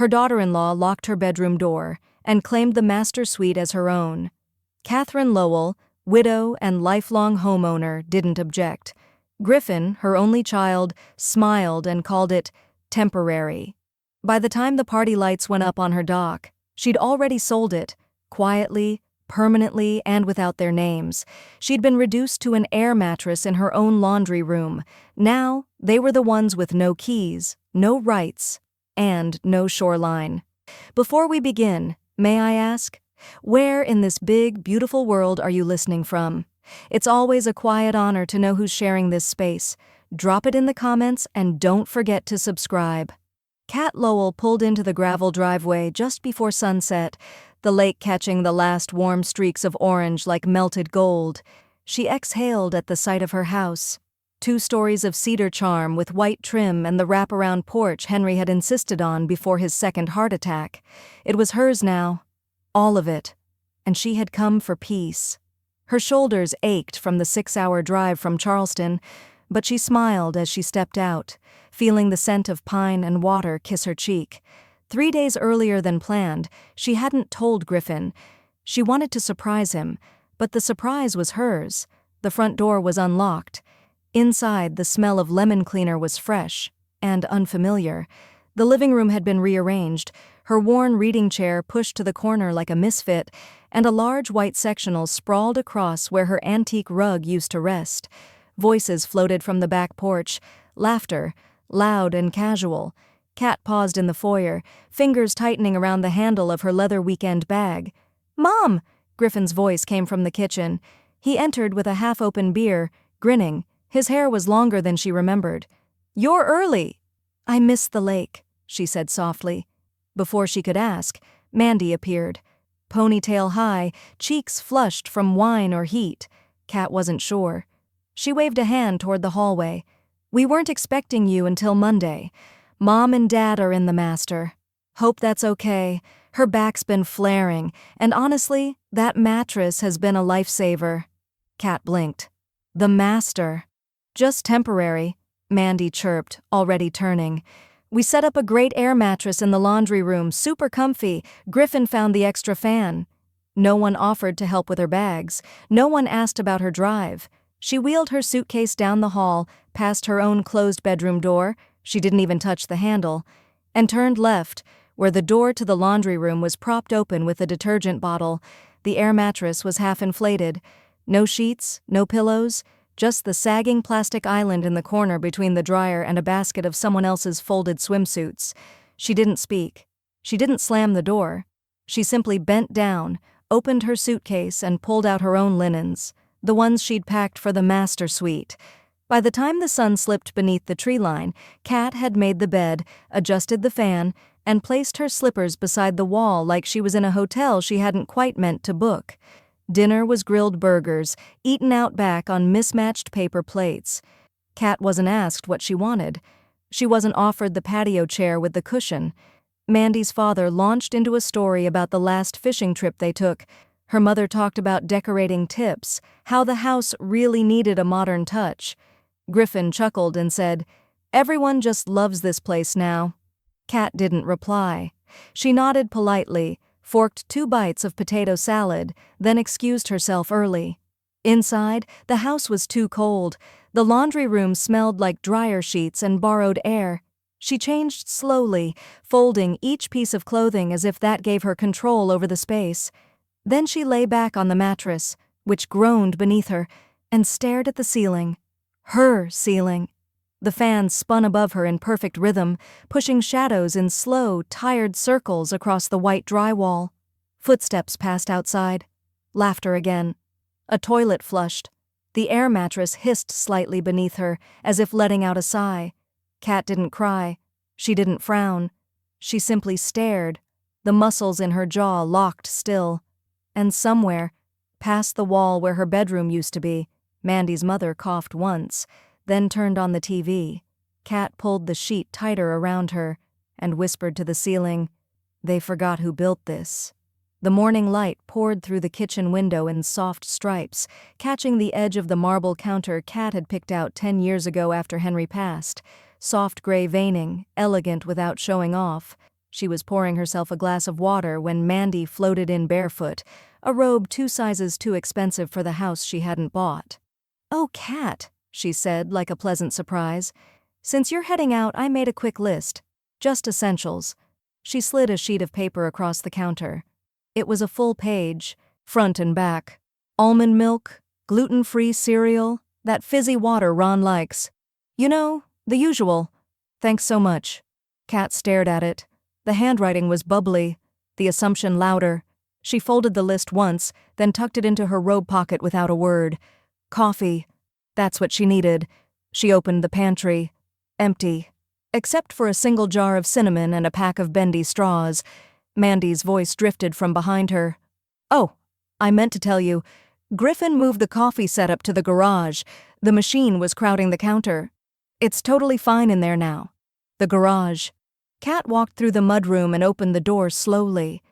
Her daughter-in-law locked her bedroom door and claimed the master suite as her own. Catherine Lowell, widow and lifelong homeowner, didn't object. Griffin, her only child, smiled and called it temporary. By the time the party lights went up on her dock, she'd already sold it, quietly, permanently, and without their names. She'd been reduced to an air mattress in her own laundry room. Now, they were the ones with no keys, no rights, and no shoreline. Before we begin, may I ask, where in this big, beautiful world are you listening from? It's always a quiet honor to know who's sharing this space. Drop it in the comments and don't forget to subscribe. Kat Lowell pulled into the gravel driveway just before sunset, the lake catching the last warm streaks of orange like melted gold. She exhaled at the sight of her house. 2 stories of cedar charm with white trim and the wraparound porch Henry had insisted on before his second heart attack. It was hers now, all of it, and she had come for peace. Her shoulders ached from the 6-hour drive from Charleston, but she smiled as she stepped out, feeling the scent of pine and water kiss her cheek. 3 days earlier than planned, she hadn't told Griffin. She wanted to surprise him, but the surprise was hers. The front door was unlocked. Inside, the smell of lemon cleaner was fresh and unfamiliar. The living room had been rearranged, her worn reading chair pushed to the corner like a misfit, and a large white sectional sprawled across where her antique rug used to rest. Voices floated from the back porch, laughter, loud and casual. Kat paused in the foyer, fingers tightening around the handle of her leather weekend bag. "Mom!" Griffin's voice came from the kitchen. He entered with a half-open beer, grinning. His hair was longer than she remembered. "You're early." "I missed the lake," she said softly. Before she could ask, Mandy appeared. Ponytail high, cheeks flushed from wine or heat. Kat wasn't sure. She waved a hand toward the hallway. "We weren't expecting you until Monday. Mom and Dad are in the master. Hope that's okay. Her back's been flaring, and honestly, that mattress has been a lifesaver." Kat blinked. "The master." "Just temporary," Mandy chirped, already turning. "We set up a great air mattress in the laundry room, super comfy. Griffin found the extra fan." No one offered to help with her bags. No one asked about her drive. She wheeled her suitcase down the hall, past her own closed bedroom door, she didn't even touch the handle, and turned left, where the door to the laundry room was propped open with a detergent bottle. The air mattress was half inflated. No sheets, no pillows, just the sagging plastic island in the corner between the dryer and a basket of someone else's folded swimsuits. She didn't speak. She didn't slam the door. She simply bent down, opened her suitcase, and pulled out her own linens, the ones she'd packed for the master suite. By the time the sun slipped beneath the tree line, Kat had made the bed, adjusted the fan, and placed her slippers beside the wall like she was in a hotel she hadn't quite meant to book. Dinner was grilled burgers, eaten out back on mismatched paper plates. Kat wasn't asked what she wanted. She wasn't offered the patio chair with the cushion. Mandy's father launched into a story about the last fishing trip they took. Her mother talked about decorating tips, how the house really needed a modern touch. Griffin chuckled and said, "Everyone just loves this place now." Kat didn't reply. She nodded politely, forked 2 bites of potato salad, then excused herself early. Inside, the house was too cold. The laundry room smelled like dryer sheets and borrowed air. She changed slowly, folding each piece of clothing as if that gave her control over the space. Then she lay back on the mattress, which groaned beneath her, and stared at the ceiling. Her ceiling. The fan spun above her in perfect rhythm, pushing shadows in slow, tired circles across the white drywall. Footsteps passed outside. Laughter again. A toilet flushed. The air mattress hissed slightly beneath her, as if letting out a sigh. Kat didn't cry. She didn't frown. She simply stared, the muscles in her jaw locked still. And somewhere, past the wall where her bedroom used to be, Mandy's mother coughed once, then turned on the TV. Kat pulled the sheet tighter around her and whispered to the ceiling, "They forgot who built this." The morning light poured through the kitchen window in soft stripes, catching the edge of the marble counter Kat had picked out 10 years ago after Henry passed. Soft gray veining, elegant without showing off. She was pouring herself a glass of water when Mandy floated in barefoot, a robe 2 sizes too expensive for the house she hadn't bought. "Oh, Kat," she said, like a pleasant surprise. "Since you're heading out, I made a quick list. Just essentials." She slid a sheet of paper across the counter. It was a full page, front and back. Almond milk, gluten-free cereal, that fizzy water Ron likes. You know, the usual. "Thanks so much." Kat stared at it. The handwriting was bubbly, the assumption louder. She folded the list once, then tucked it into her robe pocket without a word. Coffee. That's what she needed. She opened the pantry. Empty. Except for a single jar of cinnamon and a pack of bendy straws. Mandy's voice drifted from behind her. "Oh, I meant to tell you. Griffin moved the coffee setup to the garage. The machine was crowding the counter. It's totally fine in there now." The garage. Kat walked through the mudroom and opened the door slowly.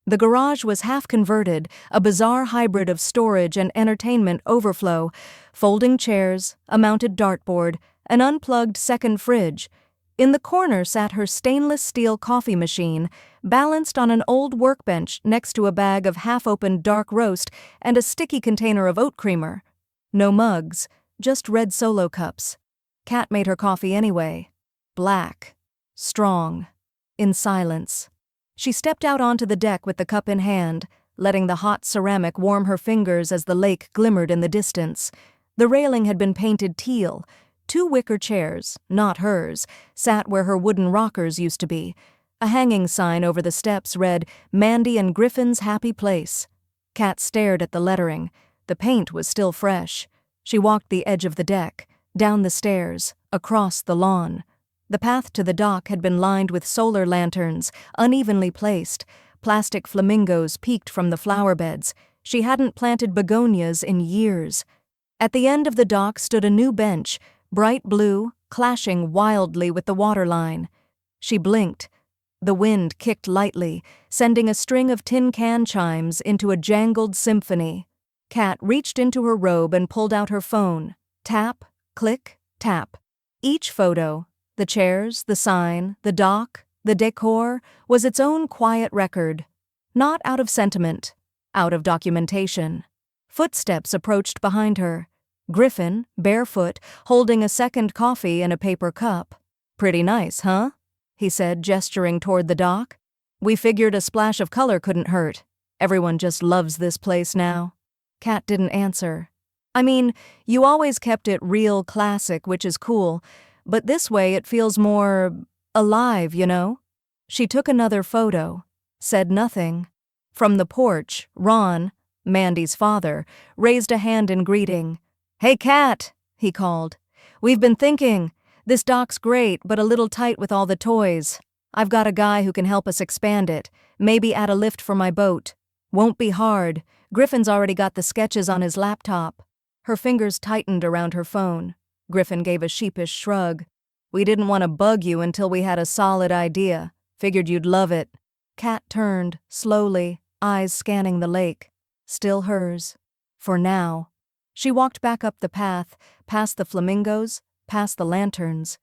The garage was half converted, a bizarre hybrid of storage and entertainment overflow, folding chairs, a mounted dartboard, an unplugged second fridge. In the corner sat her stainless steel coffee machine, balanced on an old workbench next to a bag of half-opened dark roast and a sticky container of oat creamer. No mugs, just red Solo cups. Kat made her coffee anyway. Black. Strong. In silence. She stepped out onto the deck with the cup in hand, letting the hot ceramic warm her fingers as the lake glimmered in the distance. The railing had been painted teal. 2 wicker chairs, not hers, sat where her wooden rockers used to be. A hanging sign over the steps read, "Mandy and Griffin's Happy Place." Kat stared at the lettering. The paint was still fresh. She walked the edge of the deck, down the stairs, across the lawn. The path to the dock had been lined with solar lanterns, unevenly placed. Plastic flamingos peeked from the flower beds. She hadn't planted begonias in years. At the end of the dock stood a new bench, bright blue, clashing wildly with the waterline. She blinked. The wind kicked lightly, sending a string of tin can chimes into a jangled symphony. Kat reached into her robe and pulled out her phone. Tap, click, tap. Each photo, the chairs, the sign, the dock, the decor, was its own quiet record. Not out of sentiment, out of documentation. Footsteps approached behind her. Griffin, barefoot, holding a second coffee in a paper cup. "Pretty nice, huh?" he said, gesturing toward the dock. "We figured a splash of color couldn't hurt. Everyone just loves this place now." Kat didn't answer. "I mean, you always kept it real classic, which is cool, but this way it feels more alive, you know?" She took another photo, said nothing. From the porch, Ron, Mandy's father, raised a hand in greeting. "Hey, Kat," he called. "We've been thinking. This dock's great, but a little tight with all the toys. I've got a guy who can help us expand it, maybe add a lift for my boat. Won't be hard. Griffin's already got the sketches on his laptop." Her fingers tightened around her phone. Griffin gave a sheepish shrug. "We didn't want to bug you until we had a solid idea. Figured you'd love it." Kat turned, slowly, eyes scanning the lake. Still hers. For now. She walked back up the path, past the flamingos, past the lanterns.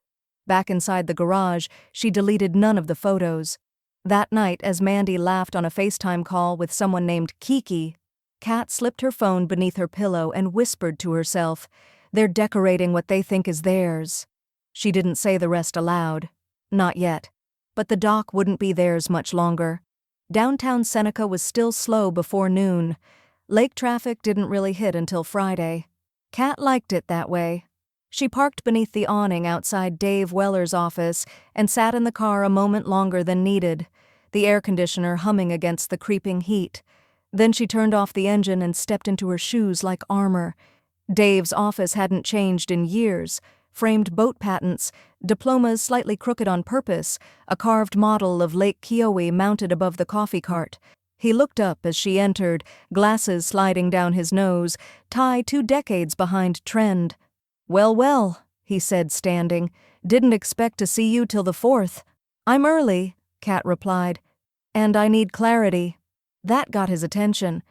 Back inside the garage, she deleted none of the photos. That night, as Mandy laughed on a FaceTime call with someone named Kiki, Kat slipped her phone beneath her pillow and whispered to herself, "They're decorating what they think is theirs." She didn't say the rest aloud. Not yet. But the dock wouldn't be theirs much longer. Downtown Seneca was still slow before noon. Lake traffic didn't really hit until Friday. Kat liked it that way. She parked beneath the awning outside Dave Weller's office and sat in the car a moment longer than needed, the air conditioner humming against the creeping heat. Then she turned off the engine and stepped into her shoes like armor. Dave's office hadn't changed in years. Framed boat patents, diplomas slightly crooked on purpose, a carved model of Lake Kiowa mounted above the coffee cart. He looked up as she entered, glasses sliding down his nose, tie 2 decades behind trend. "Well, well," he said, standing. "Didn't expect to see you till the 4th. "I'm early," Kat replied. "And I need clarity." That got his attention.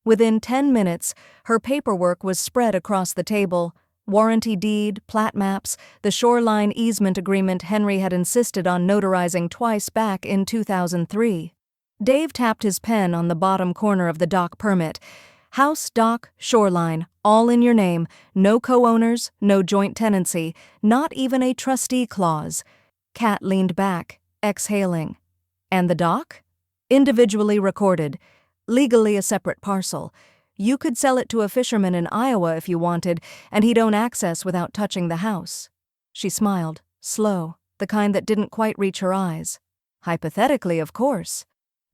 Within 10 minutes, her paperwork was spread across the table. warranty deed, plat maps, the shoreline easement agreement Henry had insisted on notarizing twice back in 2003. Dave tapped his pen on the bottom corner of the dock permit. House, dock, shoreline, all in your name, no co-owners, no joint tenancy, not even a trustee clause. Kat leaned back, exhaling. And the dock? Individually recorded, legally a separate parcel. You could sell it to a fisherman in Iowa if you wanted, and he'd own access without touching the house. She smiled, slow, the kind that didn't quite reach her eyes. Hypothetically, of course.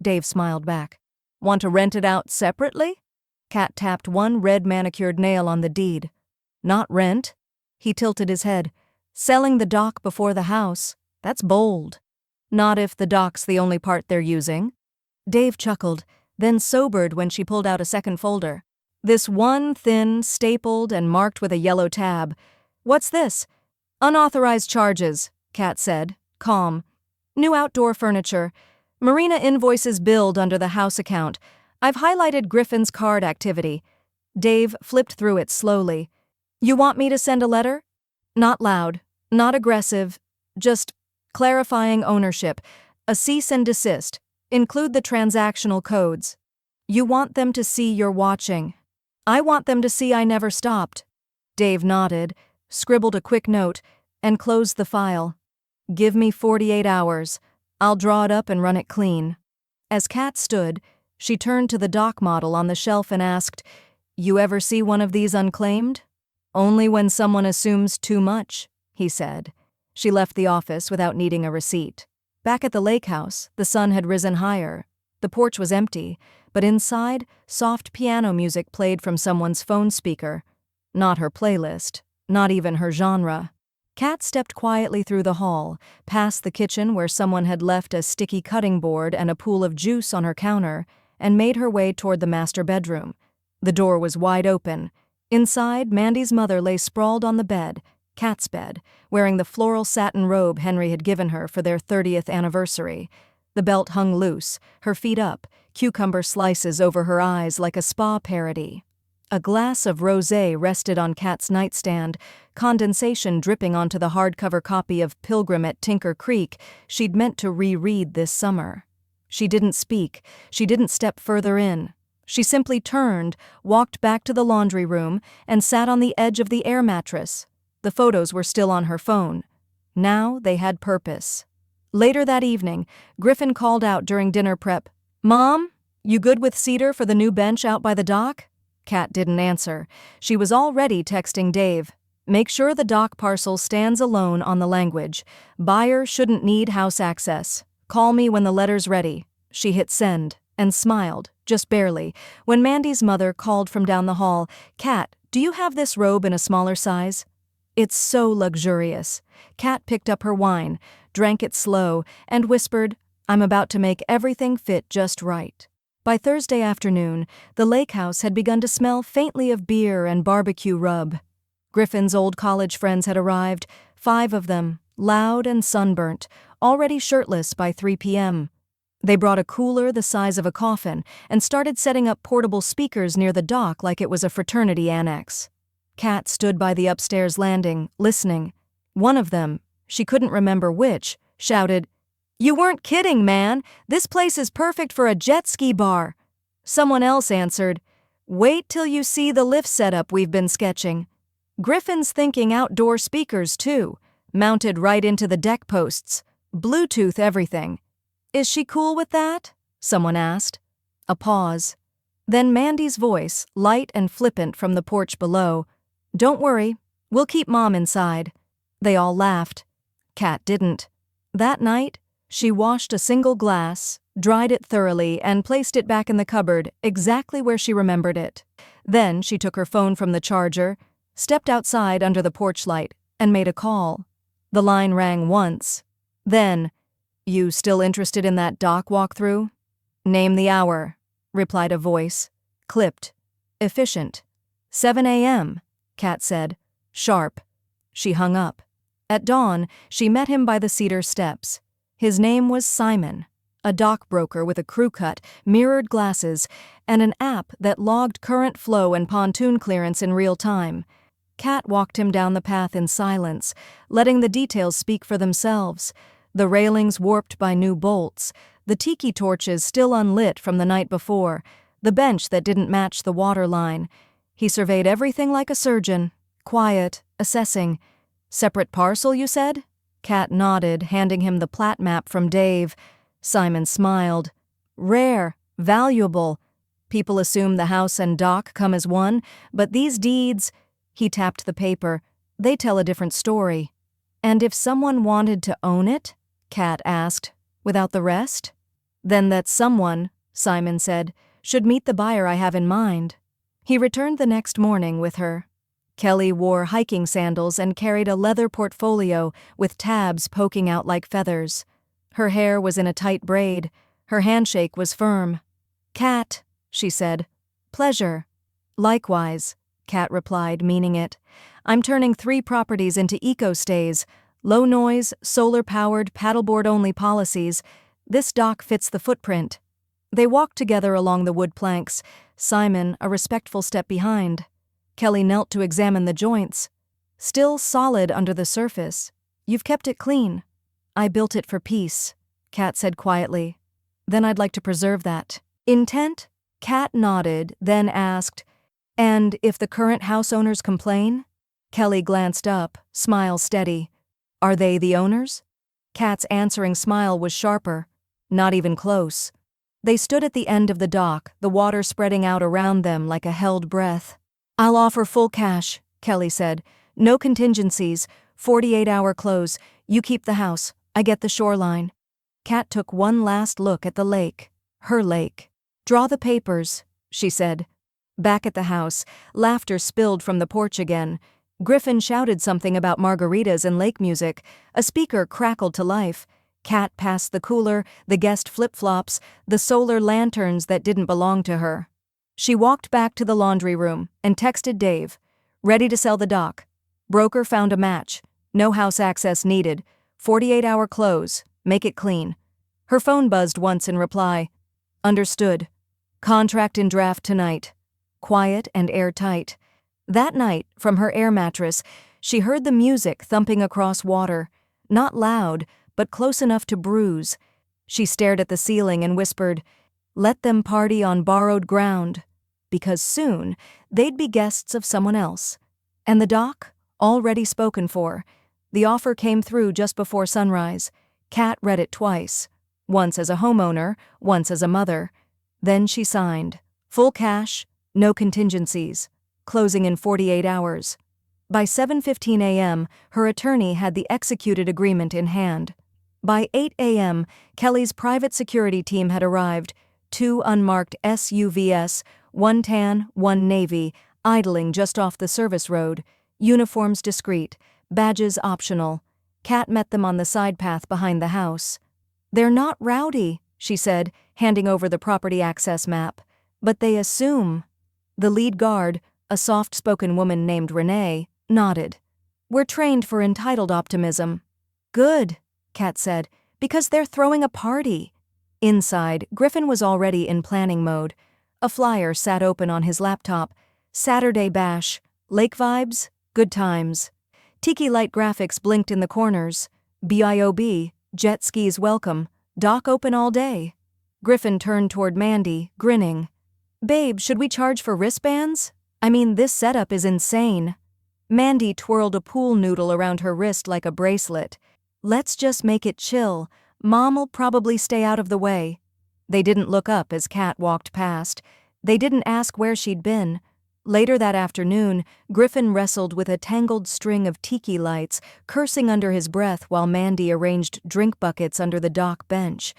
Dave smiled back. Want to rent it out separately? Kat tapped one red manicured nail on the deed. Not rent. He tilted his head. Selling the dock before the house. That's bold. Not if the dock's the only part they're using. Dave chuckled, then sobered when she pulled out a second folder. This one thin, stapled, and marked with a yellow tab. What's this? Unauthorized charges, Kat said, calm. New outdoor furniture. Marina invoices billed under the house account. I've highlighted Griffin's card activity. Dave flipped through it slowly. You want me to send a letter? Not loud, not aggressive, just clarifying ownership, a cease and desist. Include the transactional codes. You want them to see you're watching. I want them to see I never stopped. Dave nodded, scribbled a quick note, and closed the file. Give me 48 hours. I'll draw it up and run it clean. As Kat stood, she turned to the dock model on the shelf and asked, You ever see one of these unclaimed? Only when someone assumes too much, he said. She left the office without needing a receipt. Back at the lake house, the sun had risen higher. The porch was empty, but inside, soft piano music played from someone's phone speaker. Not her playlist, not even her genre. Kat stepped quietly through the hall, past the kitchen where someone had left a sticky cutting board and a pool of juice on her counter, and made her way toward the master bedroom. The door was wide open. Inside, Mandy's mother lay sprawled on the bed, Kat's bed, wearing the floral satin robe Henry had given her for their 30th anniversary. The belt hung loose, her feet up, cucumber slices over her eyes like a spa parody. A glass of rosé rested on Kat's nightstand, condensation dripping onto the hardcover copy of Pilgrim at Tinker Creek she'd meant to reread this summer. She didn't speak, she didn't step further in. She simply turned, walked back to the laundry room, and sat on the edge of the air mattress. The photos were still on her phone. Now they had purpose. Later that evening, Griffin called out during dinner prep, Mom, you good with cedar for the new bench out by the dock? Kat didn't answer. She was already texting Dave. Make sure the dock parcel stands alone on the language. Buyer shouldn't need house access. Call me when the letter's ready. She hit send and smiled, just barely, when Mandy's mother called from down the hall, Kat, do you have this robe in a smaller size? It's so luxurious. Kat picked up her wine, drank it slow, and whispered, I'm about to make everything fit just right. By Thursday afternoon, the lake house had begun to smell faintly of beer and barbecue rub. Griffin's old college friends had arrived, 5 of them, loud and sunburnt, already shirtless by 3 p.m. They brought a cooler the size of a coffin and started setting up portable speakers near the dock like it was a fraternity annex. Kat stood by the upstairs landing, listening. One of them, she couldn't remember which, shouted, You weren't kidding, man! This place is perfect for a jet ski bar! Someone else answered, Wait till you see the lift setup we've been sketching. Griffin's thinking outdoor speakers, too, mounted right into the deck posts. Bluetooth everything. Is she cool with that? Someone asked. A pause. Then Mandy's voice, light and flippant from the porch below. Don't worry, we'll keep Mom inside. They all laughed. Kat didn't. That night, she washed a single glass, dried it thoroughly, and placed it back in the cupboard, exactly where she remembered it. Then she took her phone from the charger, stepped outside under the porch light, and made a call. The line rang once. Then, You still interested in that dock walkthrough? Name the hour, replied a voice. Clipped. Efficient. 7 a.m., Kat said. Sharp. She hung up. At dawn, she met him by the cedar steps. His name was Simon, a dock broker with a crew cut, mirrored glasses, and an app that logged current flow and pontoon clearance in real time. Kat walked him down the path in silence, letting the details speak for themselves. The railings warped by new bolts, the tiki torches still unlit from the night before, the bench that didn't match the water line. He surveyed everything like a surgeon, quiet, assessing. "Separate parcel, you said?" Kat nodded, handing him the plat map from Dave. Simon smiled. "Rare, valuable. People assume the house and dock come as one, but these deeds—" He tapped the paper. "They tell a different story." "And if someone wanted to own it?" Kat asked. "Without the rest?" "Then that someone," Simon said, "should meet the buyer I have in mind." He returned the next morning with her. Kelly wore hiking sandals and carried a leather portfolio with tabs poking out like feathers. Her hair was in a tight braid. Her handshake was firm. "Kat," she said. "Pleasure." "Likewise," Kat replied, meaning it. "I'm turning 3 properties into eco-stays. Low noise, solar-powered, paddleboard-only policies. This dock fits the footprint." They walked together along the wood planks, Simon a respectful step behind. Kelly knelt to examine the joints. "Still solid under the surface. You've kept it clean." "I built it for peace," Kat said quietly. "Then I'd like to preserve that." "Intent?" Kat nodded, then asked, "And if the current house owners complain?" Kelly glanced up, smile steady. "Are they the owners?" Kat's answering smile was sharper. "Not even close." They stood at the end of the dock, the water spreading out around them like a held breath. "I'll offer full cash," Kelly said. "No contingencies, 48-hour close. You keep the house. I get the shoreline." Kat took one last look at the lake. Her lake. "Draw the papers," she said. Back at the house, laughter spilled from the porch again. Griffin shouted something about margaritas and lake music. A speaker crackled to life. Kat passed the cooler, the guest flip-flops, the solar lanterns that didn't belong to her. She walked back to the laundry room and texted Dave. "Ready to sell the dock. Broker found a match. No house access needed. 48-hour close. Make it clean." Her phone buzzed once in reply. "Understood. Contract in draft tonight." Quiet and airtight. That night, from her air mattress, she heard the music thumping across water. Not loud, but close enough to bruise. She stared at the ceiling and whispered, "Let them party on borrowed ground." Because soon, they'd be guests of someone else. And the dock? Already spoken for. The offer came through just before sunrise. Kat read it twice. Once as a homeowner, once as a mother. Then she signed. Full cash, no contingencies. Closing in 48 hours. By 7:15 a.m., her attorney had the executed agreement in hand. By 8 a.m., Kelly's private security team had arrived, 2 unmarked SUVs, 1 tan, 1 navy, idling just off the service road, uniforms discreet, badges optional. Kat met them on the side path behind the house. "They're not rowdy," she said, handing over the property access map. "But they assume." The lead guard, a soft-spoken woman named Renee, nodded. "We're trained for entitled optimism." "Good," Kat said, "because they're throwing a party." Inside, Griffin was already in planning mode. A flyer sat open on his laptop. Saturday bash. Lake vibes? Good times. Tiki light graphics blinked in the corners. BIOB, jet skis welcome, dock open all day. Griffin turned toward Mandy, grinning. "Babe, should we charge for wristbands? I mean, this setup is insane." Mandy twirled a pool noodle around her wrist like a bracelet. "Let's just make it chill. Mom'll probably stay out of the way." They didn't look up as Kat walked past. They didn't ask where she'd been. Later that afternoon, Griffin wrestled with a tangled string of tiki lights, cursing under his breath while Mandy arranged drink buckets under the dock bench.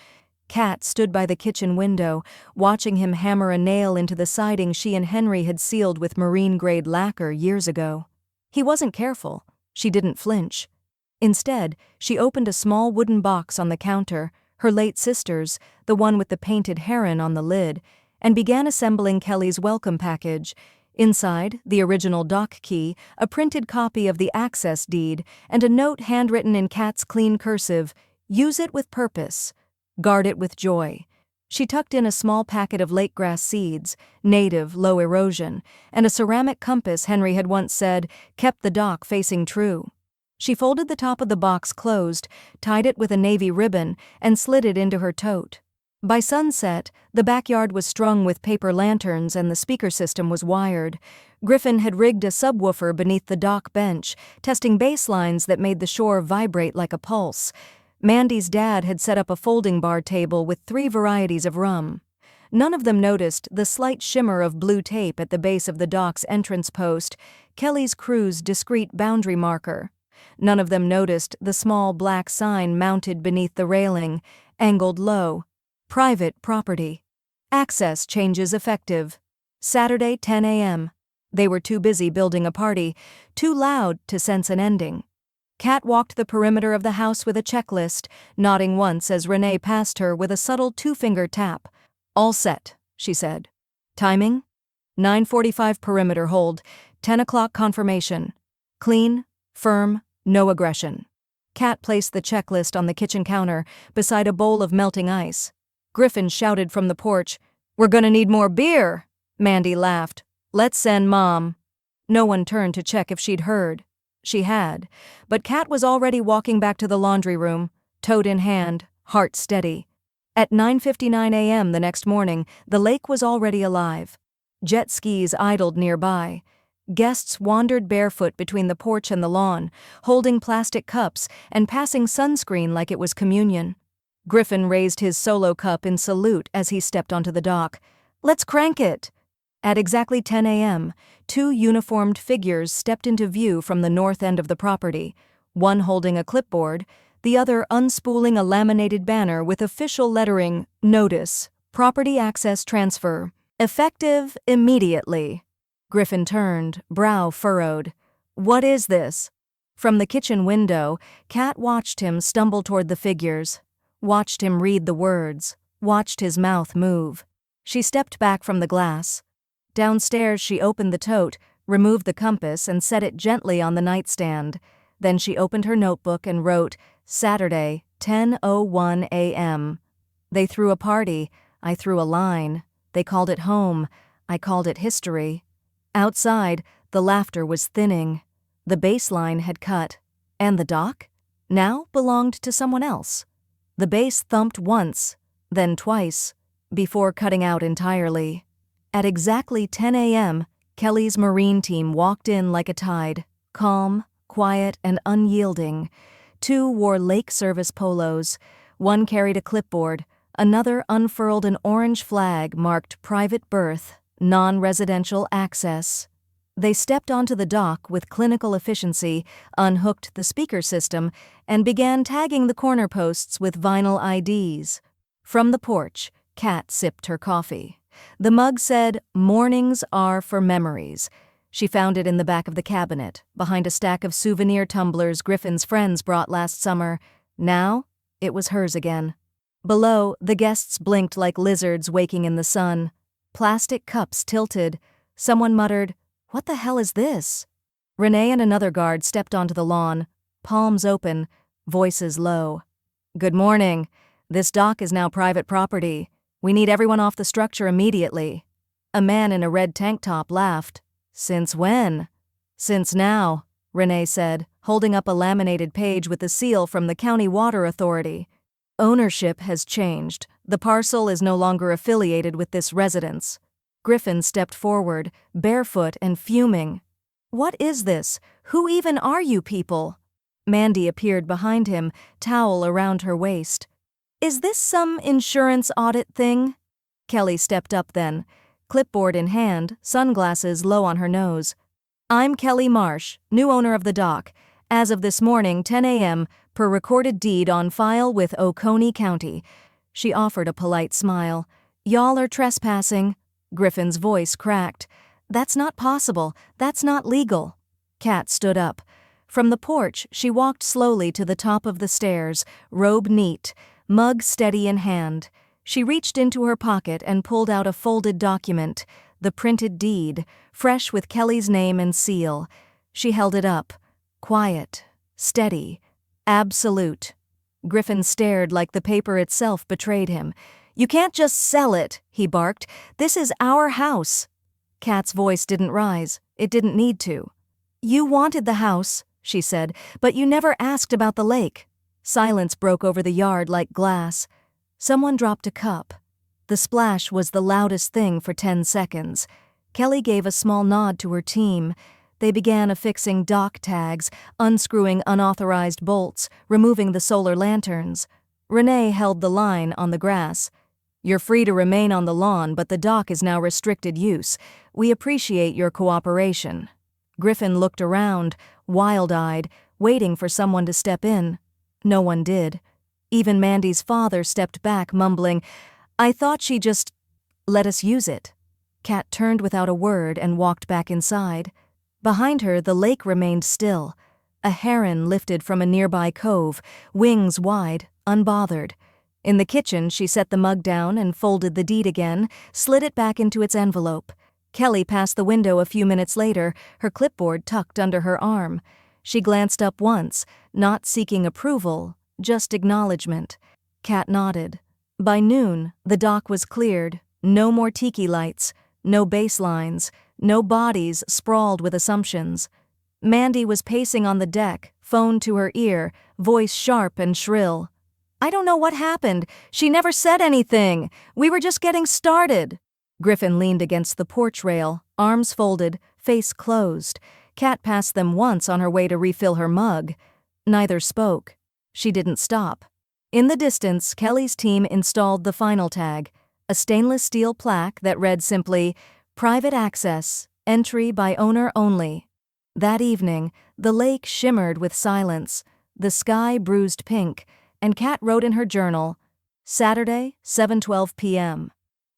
Kat stood by the kitchen window, watching him hammer a nail into the siding she and Henry had sealed with marine-grade lacquer years ago. He wasn't careful. She didn't flinch. Instead, she opened a small wooden box on the counter, her late sister's, the one with the painted heron on the lid, and began assembling Kelly's welcome package. Inside, the original dock key, a printed copy of the access deed, and a note handwritten in Kat's clean cursive, "Use it with purpose. Guard it with joy." She tucked in a small packet of lake grass seeds, native, low erosion, and a ceramic compass Henry had once said kept the dock facing true. She folded the top of the box closed, tied it with a navy ribbon, and slid it into her tote. By sunset, the backyard was strung with paper lanterns and the speaker system was wired. Griffin had rigged a subwoofer beneath the dock bench, testing bass lines that made the shore vibrate like a pulse. Mandy's dad had set up a folding bar table with 3 varieties of rum. None of them noticed the slight shimmer of blue tape at the base of the dock's entrance post, Kelly's crew's discreet boundary marker. None of them noticed the small black sign mounted beneath the railing, angled low. Private property. Access changes effective. Saturday, 10 a.m. They were too busy building a party, too loud to sense an ending. Kat walked the perimeter of the house with a checklist, nodding once as Renee passed her with a subtle 2-finger tap. All set, she said. Timing? 9:45 perimeter hold, 10 o'clock confirmation. Clean, firm, no aggression. Kat placed the checklist on the kitchen counter beside a bowl of melting ice. Griffin shouted from the porch, "We're gonna need more beer!" Mandy laughed. "Let's send Mom." No one turned to check if she'd heard. She had, but Kat was already walking back to the laundry room, tote in hand, heart steady. At 9:59 a.m. the next morning, the lake was already alive. Jet skis idled nearby. Guests wandered barefoot between the porch and the lawn, holding plastic cups and passing sunscreen like it was communion. Griffin raised his solo cup in salute as he stepped onto the dock. "Let's crank it!" At exactly 10 a.m., 2 uniformed figures stepped into view from the north end of the property, one holding a clipboard, the other unspooling a laminated banner with official lettering, "Notice, Property Access Transfer. Effective immediately." Griffin turned, brow furrowed. "What is this?" From the kitchen window, Kat watched him stumble toward the figures, watched him read the words, watched his mouth move. She stepped back from the glass. Downstairs, she opened the tote, removed the compass, and set it gently on the nightstand. Then she opened her notebook and wrote, "Saturday, 10:01 a.m. They threw a party. I threw a line. They called it home. I called it history." Outside, the laughter was thinning. The bass line had cut. And the dock? Now belonged to someone else. The bass thumped once, then twice, before cutting out entirely. At exactly 10 a.m., Kelly's Marine team walked in like a tide, calm, quiet, and unyielding. 2 wore lake service polos. One carried a clipboard. Another unfurled an orange flag marked private berth, non-residential access. They stepped onto the dock with clinical efficiency, unhooked the speaker system, and began tagging the corner posts with vinyl IDs. From the porch, Kat sipped her coffee. The mug said, "Mornings are for memories." She found it in the back of the cabinet, behind a stack of souvenir tumblers Griffin's friends brought last summer. Now, it was hers again. Below, the guests blinked like lizards waking in the sun. Plastic cups tilted. Someone muttered, "What the hell is this?" Renee and another guard stepped onto the lawn, palms open, voices low. "Good morning. This dock is now private property. We need everyone off the structure immediately." A man in a red tank top laughed. "Since when?" "Since now," Renee said, holding up a laminated page with a seal from the County Water Authority. "Ownership has changed. The parcel is no longer affiliated with this residence." Griffin stepped forward, barefoot and fuming. "What is this? Who even are you people?" Mandy appeared behind him, towel around her waist. "Is this some insurance audit thing?" Kelly stepped up then, clipboard in hand, sunglasses low on her nose. "I'm Kelly Marsh, new owner of the dock. As of this morning, 10 a.m., per recorded deed on file with Oconee County." She offered a polite smile. "Y'all are trespassing." Griffin's voice cracked. "That's not possible. That's not legal." Kat stood up. From the porch, she walked slowly to the top of the stairs, robe neat, mug steady in hand. She reached into her pocket and pulled out a folded document, the printed deed, fresh with Kelly's name and seal. She held it up. Quiet, steady, absolute. Griffin stared like the paper itself betrayed him. "You can't just sell it," he barked. "This is our house." Kat's voice didn't rise. It didn't need to. "You wanted the house," she said, "but you never asked about the lake." Silence broke over the yard like glass. Someone dropped a cup. The splash was the loudest thing for 10 seconds. Kelly gave a small nod to her team. They began affixing dock tags, unscrewing unauthorized bolts, removing the solar lanterns. Renee held the line on the grass. "You're free to remain on the lawn, but the dock is now restricted use. We appreciate your cooperation." Griffin looked around, wild-eyed, waiting for someone to step in. No one did. Even Mandy's father stepped back, mumbling, "I thought she just let us use it." Kat turned without a word and walked back inside. Behind her, the lake remained still. A heron lifted from a nearby cove, wings wide, unbothered. In the kitchen, she set the mug down and folded the deed again, slid it back into its envelope. Kelly passed the window a few minutes later, her clipboard tucked under her arm. She glanced up once, not seeking approval, just acknowledgement. Kat nodded. By noon, the dock was cleared. No more tiki lights, no baselines, no bodies sprawled with assumptions. Mandy was pacing on the deck, phone to her ear, voice sharp and shrill. "I don't know what happened. She never said anything. We were just getting started." Griffin leaned against the porch rail, arms folded, face closed. Kat passed them once on her way to refill her mug. Neither spoke. She didn't stop. In the distance, Kelly's team installed the final tag, a stainless steel plaque that read simply, "Private access, entry by owner only." That evening, the lake shimmered with silence, the sky bruised pink, and Kat wrote in her journal, "Saturday, 7:12 p.m.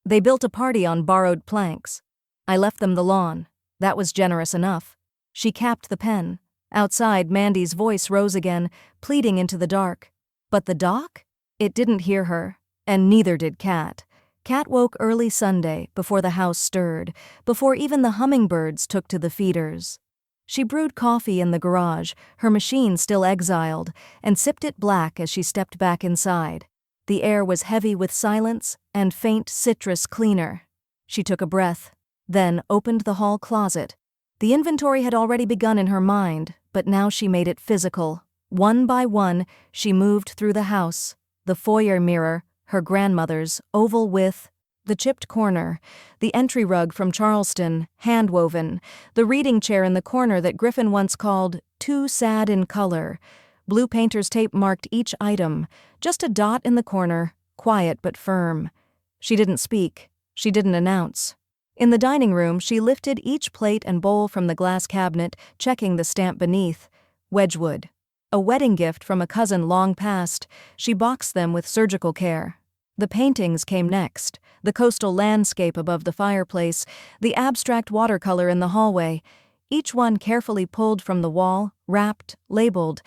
They built a party on borrowed planks. I left them the lawn. That was generous enough." She capped the pen. Outside, Mandy's voice rose again, pleading into the dark. But the dock? It didn't hear her, and neither did Kat. Kat woke early Sunday, before the house stirred, before even the hummingbirds took to the feeders. She brewed coffee in the garage, her machine still exiled, and sipped it black as she stepped back inside. The air was heavy with silence and faint citrus cleaner. She took a breath, then opened the hall closet. The inventory had already begun in her mind, but now she made it physical. One by one, she moved through the house. The foyer mirror, her grandmother's, oval with the chipped corner, the entry rug from Charleston, hand-woven, the reading chair in the corner that Griffin once called too sad in color. Blue painter's tape marked each item, just a dot in the corner, quiet but firm. She didn't speak. She didn't announce. In the dining room, she lifted each plate and bowl from the glass cabinet, checking the stamp beneath. Wedgwood. A wedding gift from a cousin long past. She boxed them with surgical care. The paintings came next. The coastal landscape above the fireplace, the abstract watercolor in the hallway, each one carefully pulled from the wall, wrapped, labeled.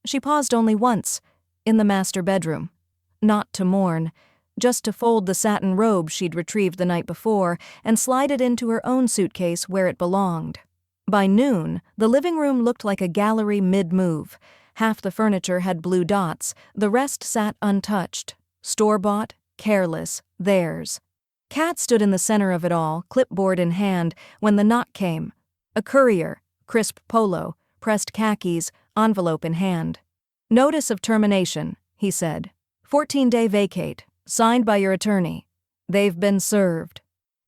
She paused only once, in the master bedroom. Not to mourn, just to fold the satin robe she'd retrieved the night before and slide it into her own suitcase where it belonged. By noon, the living room looked like a gallery mid-move. Half the furniture had blue dots, the rest sat untouched. Store-bought, careless, theirs. Kat stood in the center of it all, clipboard in hand, when the knock came. A courier, crisp polo, pressed khakis, envelope in hand. "Notice of termination," he said. 14-day vacate, signed by your attorney. They've been served."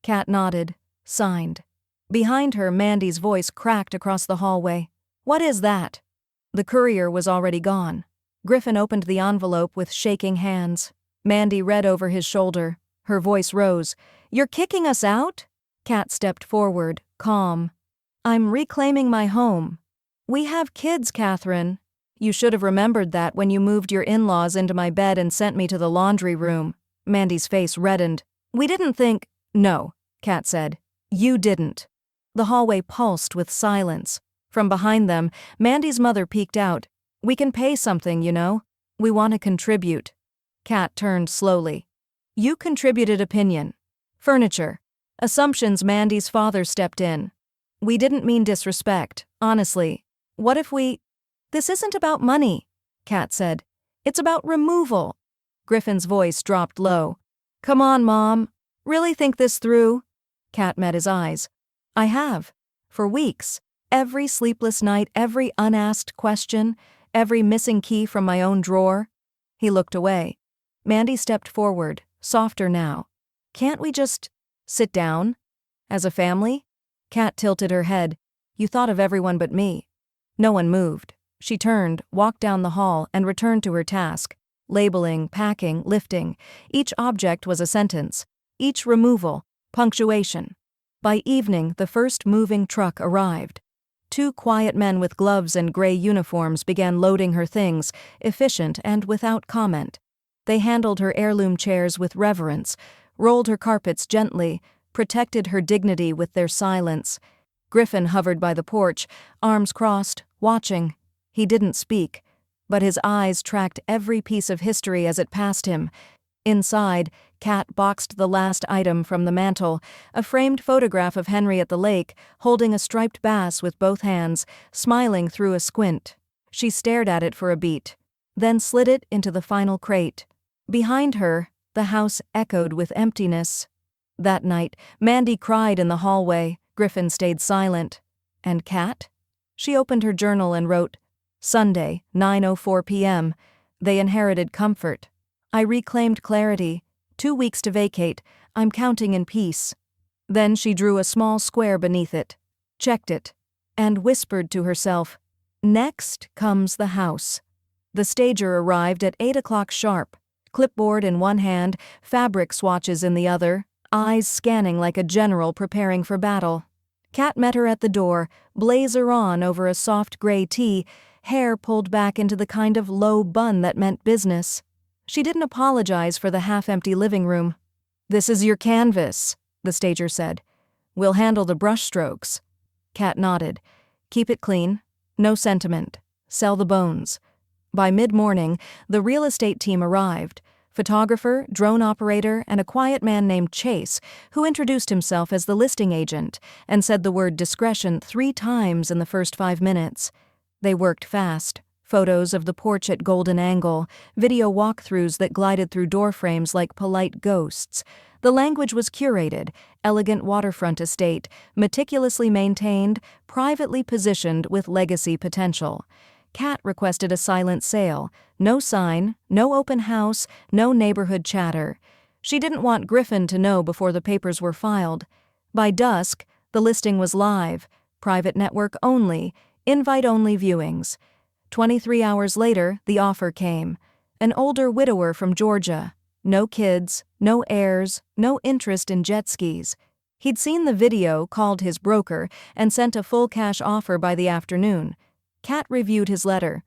Kat nodded, signed. Behind her, Mandy's voice cracked across the hallway. "What is that?" The courier was already gone. Griffin opened the envelope with shaking hands. Mandy read over his shoulder. Her voice rose. "You're kicking us out?" Kat stepped forward, calm. "I'm reclaiming my home." "We have kids, Catherine. You should have remembered that when you moved your in-laws into my bed and sent me to the laundry room." Mandy's face reddened. "We didn't think—" "No," Kat said. "You didn't." The hallway pulsed with silence. From behind them, Mandy's mother peeked out. "We can pay something, you know. We want to contribute." Kat turned slowly. "You contributed opinion. Furniture. Assumptions." Mandy's father stepped in. "We didn't mean disrespect, honestly. What if we—" "This isn't about money," Kat said. "It's about removal." Griffin's voice dropped low. Come on, Mom. Really think this through? Kat met his eyes. I have. For weeks. Every sleepless night, every unasked question, every missing key from my own drawer. He looked away. Mandy stepped forward, softer now. Can't we just sit down? As a family? Kat tilted her head. You thought of everyone but me. No one moved. She turned, walked down the hall, and returned to her task. Labeling, packing, lifting. Each object was a sentence. Each removal, punctuation. By evening, the first moving truck arrived. 2 quiet men with gloves and gray uniforms began loading her things, efficient and without comment. They handled her heirloom chairs with reverence, rolled her carpets gently, protected her dignity with their silence. Griffin hovered by the porch, arms crossed, watching. He didn't speak, but his eyes tracked every piece of history as it passed him. Inside, Kat boxed the last item from the mantel, a framed photograph of Henry at the lake, holding a striped bass with both hands, smiling through a squint. She stared at it for a beat, then slid it into the final crate. Behind her, the house echoed with emptiness. That night, Mandy cried in the hallway. Griffin stayed silent. And Kat? She opened her journal and wrote, Sunday, 9:04 p.m. They inherited comfort. I reclaimed clarity. 2 weeks to vacate. I'm counting in peace. Then she drew a small square beneath it, checked it, and whispered to herself, Next comes the house. The stager arrived at 8 o'clock sharp, clipboard in one hand, fabric swatches in the other, eyes scanning like a general preparing for battle. Kat met her at the door, blazer on over a soft gray tee, hair pulled back into the kind of low bun that meant business. She didn't apologize for the half-empty living room. This is your canvas, the stager said. We'll handle the brushstrokes. Kat nodded. Keep it clean. No sentiment. Sell the bones. By mid-morning, the real estate team arrived. Photographer, drone operator, and a quiet man named Chase, who introduced himself as the listing agent and said the word discretion 3 times in the first 5 minutes. They worked fast. Photos of the porch at Golden Angle, video walkthroughs that glided through doorframes like polite ghosts. The language was curated, elegant waterfront estate, meticulously maintained, privately positioned with legacy potential. Kat requested a silent sale. No sign, no open house, no neighborhood chatter. She didn't want Griffin to know before the papers were filed. By dusk, the listing was live, private network only, invite-only viewings. 23 hours later, the offer came. An older widower from Georgia. No kids, no heirs, no interest in jet skis. He'd seen the video, called his broker, and sent a full cash offer by the afternoon. Kat reviewed his letter.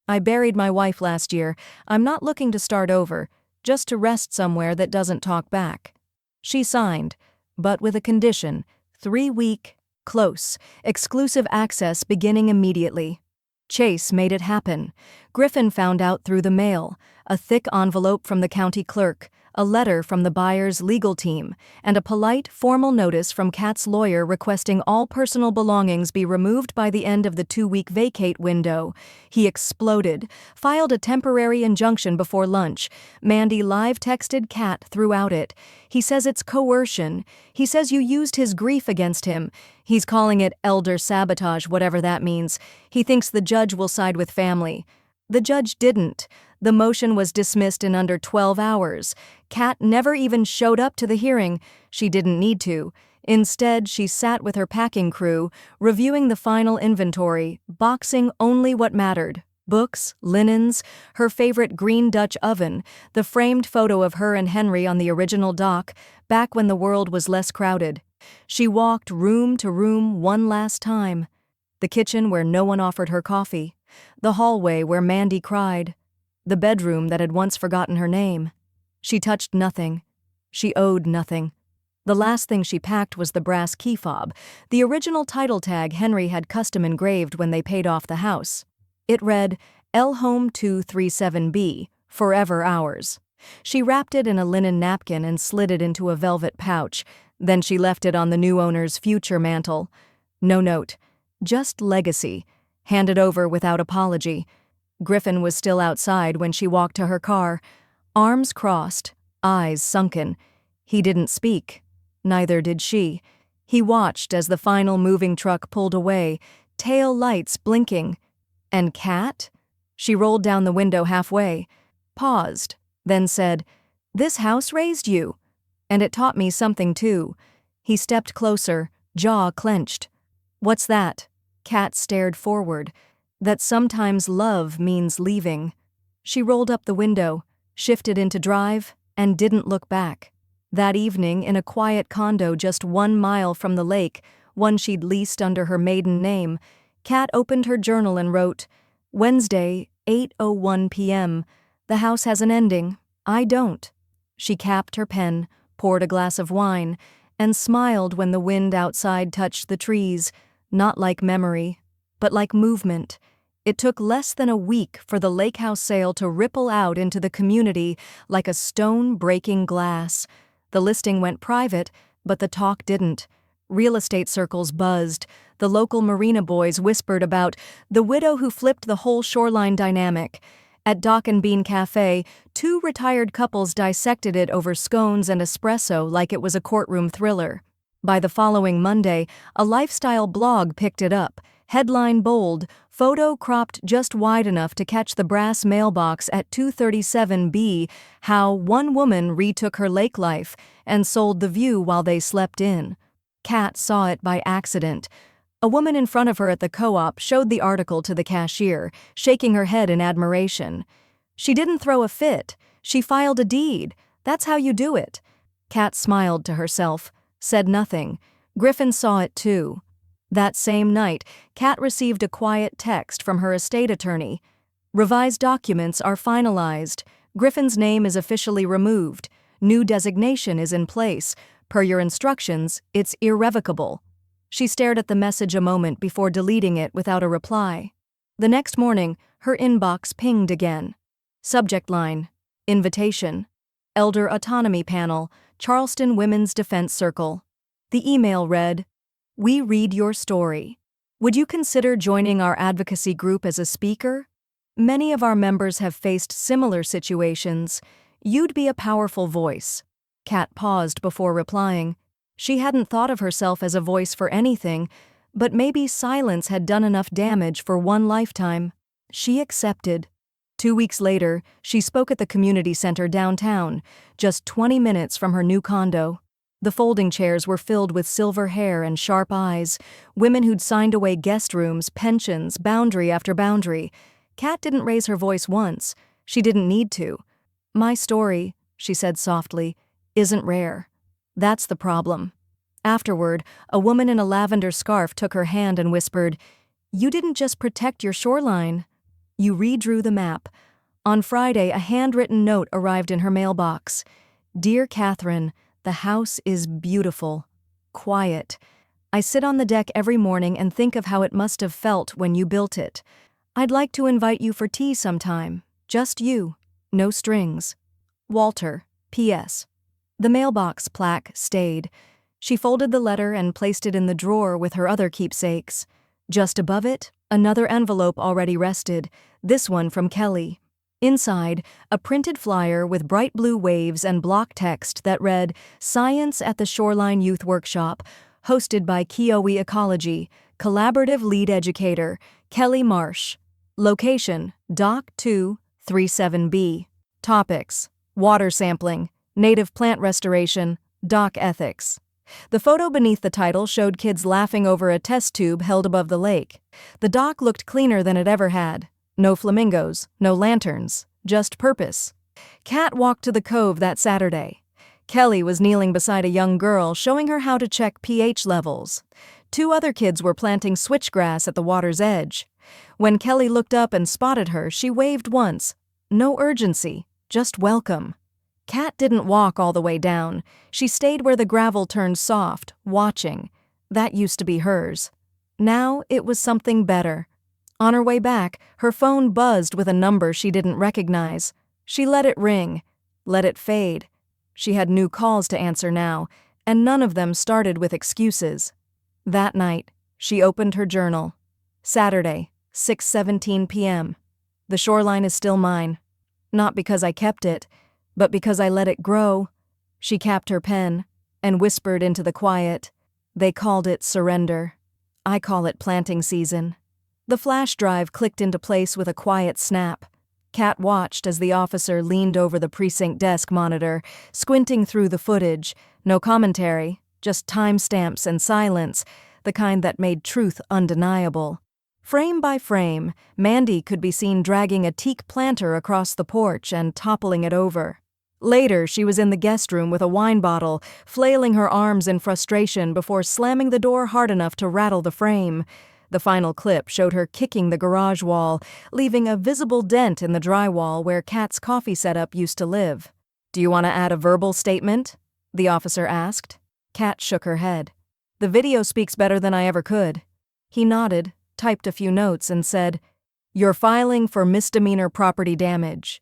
I buried my wife last year. I'm not looking to start over, just to rest somewhere that doesn't talk back. She signed, but with a condition, 3-week, close, exclusive access beginning immediately. Chase made it happen. Griffin found out through the mail, a thick envelope from the county clerk, a letter from the buyer's legal team, and a polite, formal notice from Kat's lawyer requesting all personal belongings be removed by the end of the 2-week vacate window. He exploded, filed a temporary injunction before lunch. Mandy live texted Kat throughout it. He says it's coercion. He says you used his grief against him. He's calling it elder sabotage, whatever that means. He thinks the judge will side with family. The judge didn't. The motion was dismissed in under 12 hours. Kat never even showed up to the hearing. She didn't need to. Instead, she sat with her packing crew, reviewing the final inventory, boxing only what mattered. Books, linens, her favorite green Dutch oven, the framed photo of her and Henry on the original dock, back when the world was less crowded. She walked room to room one last time. The kitchen where no one offered her coffee. The hallway where Mandy cried. The bedroom that had once forgotten her name. She touched nothing. She owed nothing. The last thing she packed was the brass key fob, the original title tag Henry had custom engraved when they paid off the house. It read, L Home 237B, forever ours. She wrapped it in a linen napkin and slid it into a velvet pouch. Then she left it on the new owner's future mantle. No note, just legacy, handed over without apology. Griffin was still outside when she walked to her car, arms crossed, eyes sunken. He didn't speak. Neither did she. He watched as the final moving truck pulled away, tail lights blinking. And Kat? She rolled down the window halfway, paused, then said, "This house raised you." And it taught me something too. He stepped closer, jaw clenched. "What's that?" Kat stared forward. "That sometimes love means leaving." She rolled up the window, shifted into drive, and didn't look back. That evening, in a quiet condo just 1 mile from the lake, one she'd leased under her maiden name, Kat opened her journal and wrote, "Wednesday, 8:01 p.m. The house has an ending. I don't." She capped her pen, poured a glass of wine, and smiled when the wind outside touched the trees, not like memory, but like movement. It took less than a week for the lake house sale to ripple out into the community like a stone breaking glass. The listing went private, but the talk didn't. Real estate circles buzzed. The local marina boys whispered about the widow who flipped the whole shoreline dynamic. At Dock and Bean Cafe, 2 retired couples dissected it over scones and espresso like it was a courtroom thriller. By the following Monday, a lifestyle blog picked it up. Headline bold, photo cropped just wide enough to catch the brass mailbox at 237B, how one woman retook her lake life and sold the view while they slept in. Kat saw it by accident. A woman in front of her at the co-op showed the article to the cashier, shaking her head in admiration. "She didn't throw a fit. She filed a deed. That's how you do it." Kat smiled to herself, said nothing. Griffin saw it too. That same night, Kat received a quiet text from her estate attorney. "Revised documents are finalized. Griffin's name is officially removed. New designation is in place. Per your instructions, it's irrevocable." She stared at the message a moment before deleting it without a reply. The next morning, her inbox pinged again. Subject line: Invitation. Elder Autonomy Panel, Charleston Women's Defense Circle. The email read, "We read your story. Would you consider joining our advocacy group as a speaker? Many of our members have faced similar situations. You'd be a powerful voice." Kat paused before replying. She hadn't thought of herself as a voice for anything, but maybe silence had done enough damage for one lifetime. She accepted. 2 weeks later, she spoke at the community center downtown, just 20 minutes from her new condo. The folding chairs were filled with silver hair and sharp eyes, women who'd signed away guest rooms, pensions, boundary after boundary. Kat didn't raise her voice once. She didn't need to. "My story," she said softly, "isn't rare. That's the problem." Afterward, a woman in a lavender scarf took her hand and whispered, "You didn't just protect your shoreline. You redrew the map." On Friday, a handwritten note arrived in her mailbox. "Dear Catherine, the house is beautiful. Quiet. I sit on the deck every morning and think of how it must have felt when you built it. I'd like to invite you for tea sometime. Just you. No strings. Walter, P.S." The mailbox plaque stayed. She folded the letter and placed it in the drawer with her other keepsakes. Just above it, another envelope already rested, this one from Kelly. Inside, a printed flyer with bright blue waves and block text that read, "Science at the Shoreline Youth Workshop, hosted by Kiowa Ecology, collaborative lead educator, Kelly Marsh. Location, Dock 237B. Topics: water sampling, native plant restoration, dock ethics." The photo beneath the title showed kids laughing over a test tube held above the lake. The dock looked cleaner than it ever had. No flamingos, no lanterns, just purpose. Kat walked to the cove that Saturday. Kelly was kneeling beside a young girl, showing her how to check pH levels. 2 other kids were planting switchgrass at the water's edge. When Kelly looked up and spotted her, she waved once. No urgency, just welcome. Kat didn't walk all the way down. She stayed where the gravel turned soft, watching. That used to be hers. Now it was something better. On her way back, her phone buzzed with a number she didn't recognize. She let it ring, let it fade. She had new calls to answer now, and none of them started with excuses. That night, she opened her journal. Saturday, 6:17 p.m. The shoreline is still mine. Not because I kept it, But because I let it grow, she capped her pen and whispered into the quiet. They called it surrender. I call it planting season. The flash drive clicked into place with a quiet snap. Kat watched as the officer leaned over the precinct desk monitor, squinting through the footage. No commentary, just timestamps and silence, the kind that made truth undeniable. Frame by frame, Mandy could be seen dragging a teak planter across the porch and toppling it over. Later, she was in the guest room with a wine bottle, flailing her arms in frustration before slamming the door hard enough to rattle the frame. The final clip showed her kicking the garage wall, leaving a visible dent in the drywall where Kat's coffee setup used to live. "Do you want to add a verbal statement?" the officer asked. Kat shook her head. "The video speaks better than I ever could." He nodded, typed a few notes, and said, "You're filing for misdemeanor property damage.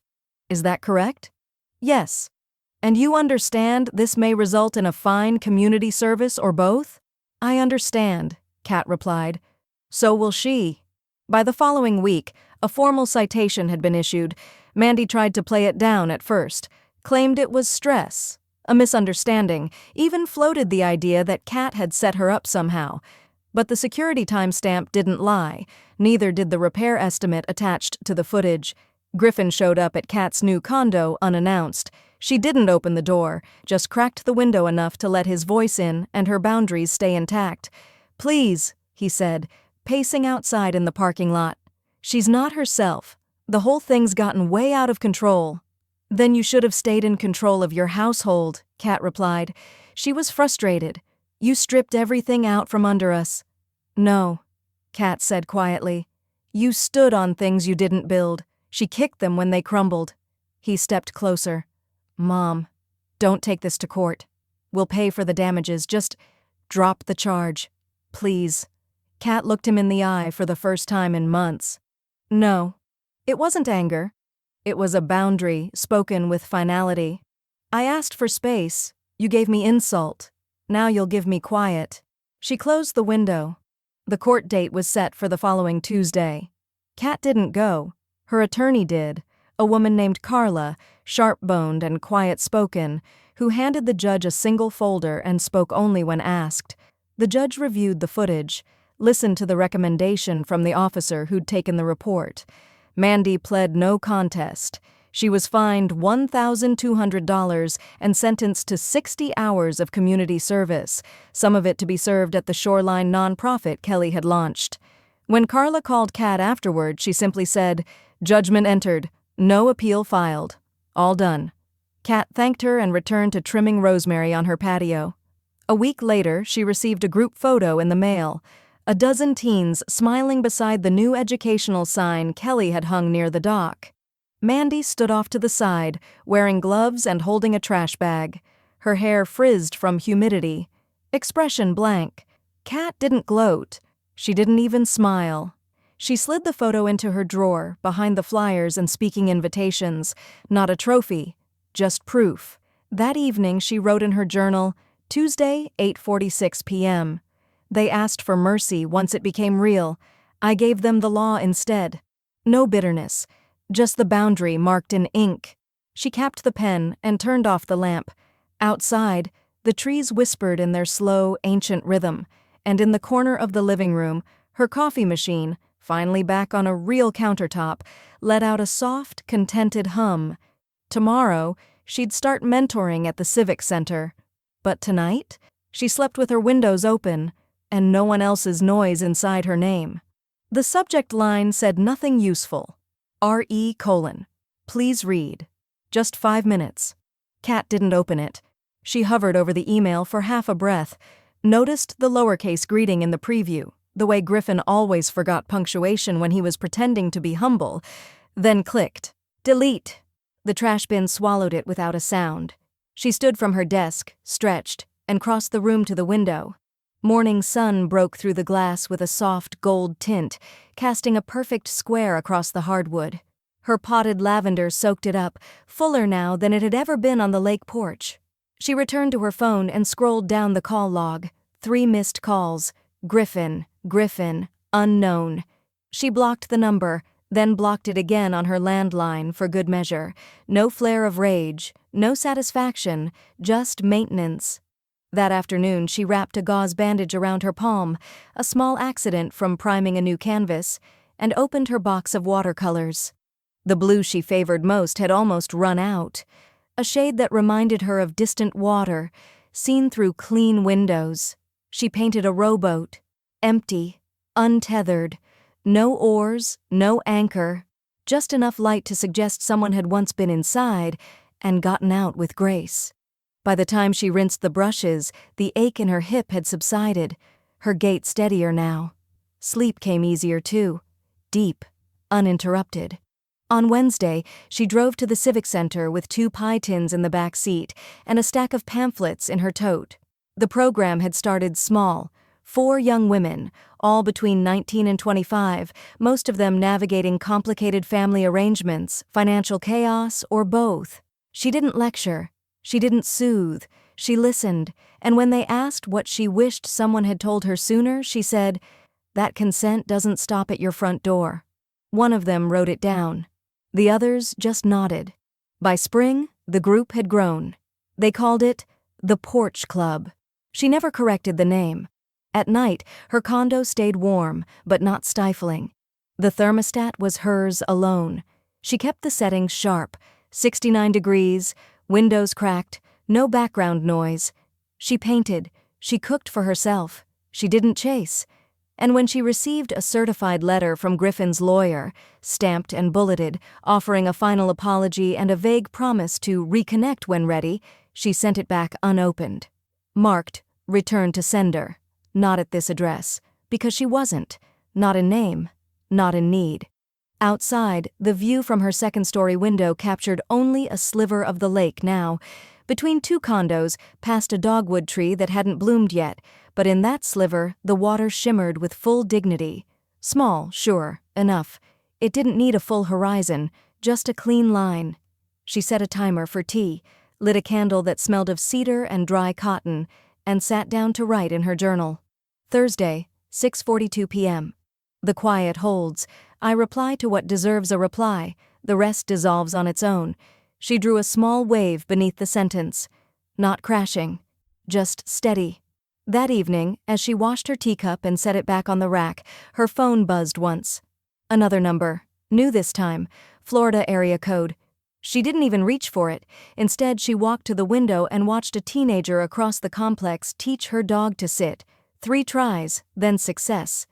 Is that correct?" "Yes. And you understand this may result in a fine, community service, or both?" "I understand," Kat replied. So will she. By the following week, a formal citation had been issued. Mandy tried to play it down at first, claimed it was stress, a misunderstanding, even floated the idea that Kat had set her up somehow. But the security timestamp didn't lie, neither did the repair estimate attached to the footage. Griffin showed up at Kat's new condo unannounced. She didn't open the door, just cracked the window enough to let his voice in and her boundaries stay intact. "Please," he said, pacing outside in the parking lot. "She's not herself. The whole thing's gotten way out of control." "Then you should have stayed in control of your household," Kat replied. She was frustrated. "You stripped everything out from under us." "No," Kat said quietly. "You stood on things you didn't build. She kicked them when they crumbled." He stepped closer. "Mom, don't take this to court. We'll pay for the damages. Just drop the charge. Please." Kat looked him in the eye for the first time in months. "No." It wasn't anger. It was a boundary, spoken with finality. "I asked for space. You gave me insult. Now you'll give me quiet." She closed the window. The court date was set for the following Tuesday. Kat didn't go. Her attorney did, a woman named Carla, sharp-boned and quiet-spoken, who handed the judge a single folder and spoke only when asked. The judge reviewed the footage, listened to the recommendation from the officer who'd taken the report. Mandy pled no contest. She was fined $1,200 and sentenced to 60 hours of community service, some of it to be served at the Shoreline nonprofit Kelly had launched. When Carla called Kat afterward, she simply said, "Judgment entered. No appeal filed. All done." Kat thanked her and returned to trimming rosemary on her patio. A week later, she received a group photo in the mail. A dozen teens smiling beside the new educational sign Kelly had hung near the dock. Mandy stood off to the side, wearing gloves and holding a trash bag. Her hair frizzed from humidity. Expression blank. Kat didn't gloat. She didn't even smile. She slid the photo into her drawer, behind the flyers and speaking invitations. Not a trophy, just proof. That evening she wrote in her journal, Tuesday, 8:46 p.m. They asked for mercy once it became real. I gave them the law instead. No bitterness, just the boundary marked in ink. She capped the pen and turned off the lamp. Outside, the trees whispered in their slow, ancient rhythm, and in the corner of the living room, her coffee machine, finally back on a real countertop, let out a soft, contented hum. Tomorrow, she'd start mentoring at the Civic Center. But tonight, she slept with her windows open, and no one else's noise inside her name. The subject line said nothing useful. R.E. : Please read. Just 5 minutes. Kat didn't open it. She hovered over the email for half a breath, noticed the lowercase greeting in the preview, the way Griffin always forgot punctuation when he was pretending to be humble, then clicked. Delete. The trash bin swallowed it without a sound. She stood from her desk, stretched, and crossed the room to the window. Morning sun broke through the glass with a soft gold tint, casting a perfect square across the hardwood. Her potted lavender soaked it up, fuller now than it had ever been on the lake porch. She returned to her phone and scrolled down the call log. 3 missed calls. Griffin, unknown. She blocked the number, then blocked it again on her landline for good measure. No flare of rage, No satisfaction, just maintenance. That afternoon, she wrapped a gauze bandage around her palm, a small accident from priming a new canvas, and opened her box of watercolors. The blue she favored most had almost run out, a shade that reminded her of distant water, seen through clean windows. She painted a rowboat, empty, untethered, no oars, no anchor, just enough light to suggest someone had once been inside and gotten out with grace. By the time she rinsed the brushes, the ache in her hip had subsided, her gait steadier now. Sleep came easier too, deep, uninterrupted. On Wednesday, she drove to the Civic Center with 2 pie tins in the back seat and a stack of pamphlets in her tote. The program had started small, 4 young women, all between 19 and 25, most of them navigating complicated family arrangements, financial chaos, or both. She didn't lecture. She didn't soothe. She listened, and when they asked what she wished someone had told her sooner, she said, "That consent doesn't stop at your front door." One of them wrote it down. The others just nodded. By spring, the group had grown. They called it the Porch Club. She never corrected the name. At night, her condo stayed warm, but not stifling. The thermostat was hers alone. She kept the settings sharp, 69 degrees, windows cracked, no background noise. She painted, she cooked for herself, she didn't chase. And when she received a certified letter from Griffin's lawyer, stamped and bulleted, offering a final apology and a vague promise to reconnect when ready, she sent it back unopened. Marked, "Return to sender." Not at this address, because she wasn't. Not in name, not in need. Outside, the view from her second-story window captured only a sliver of the lake now, between 2 condos, past a dogwood tree that hadn't bloomed yet, but in that sliver, the water shimmered with full dignity. Small, sure, enough. It didn't need a full horizon, just a clean line. She set a timer for tea, lit a candle that smelled of cedar and dry cotton, and sat down to write in her journal. Thursday, 6:42 p.m. The quiet holds. I reply to what deserves a reply. The rest dissolves on its own. She drew a small wave beneath the sentence. Not crashing. Just steady. That evening, as she washed her teacup and set it back on the rack, her phone buzzed once. Another number. New this time. Florida area code. She didn't even reach for it. Instead, she walked to the window and watched a teenager across the complex teach her dog to sit. 3 tries, then success.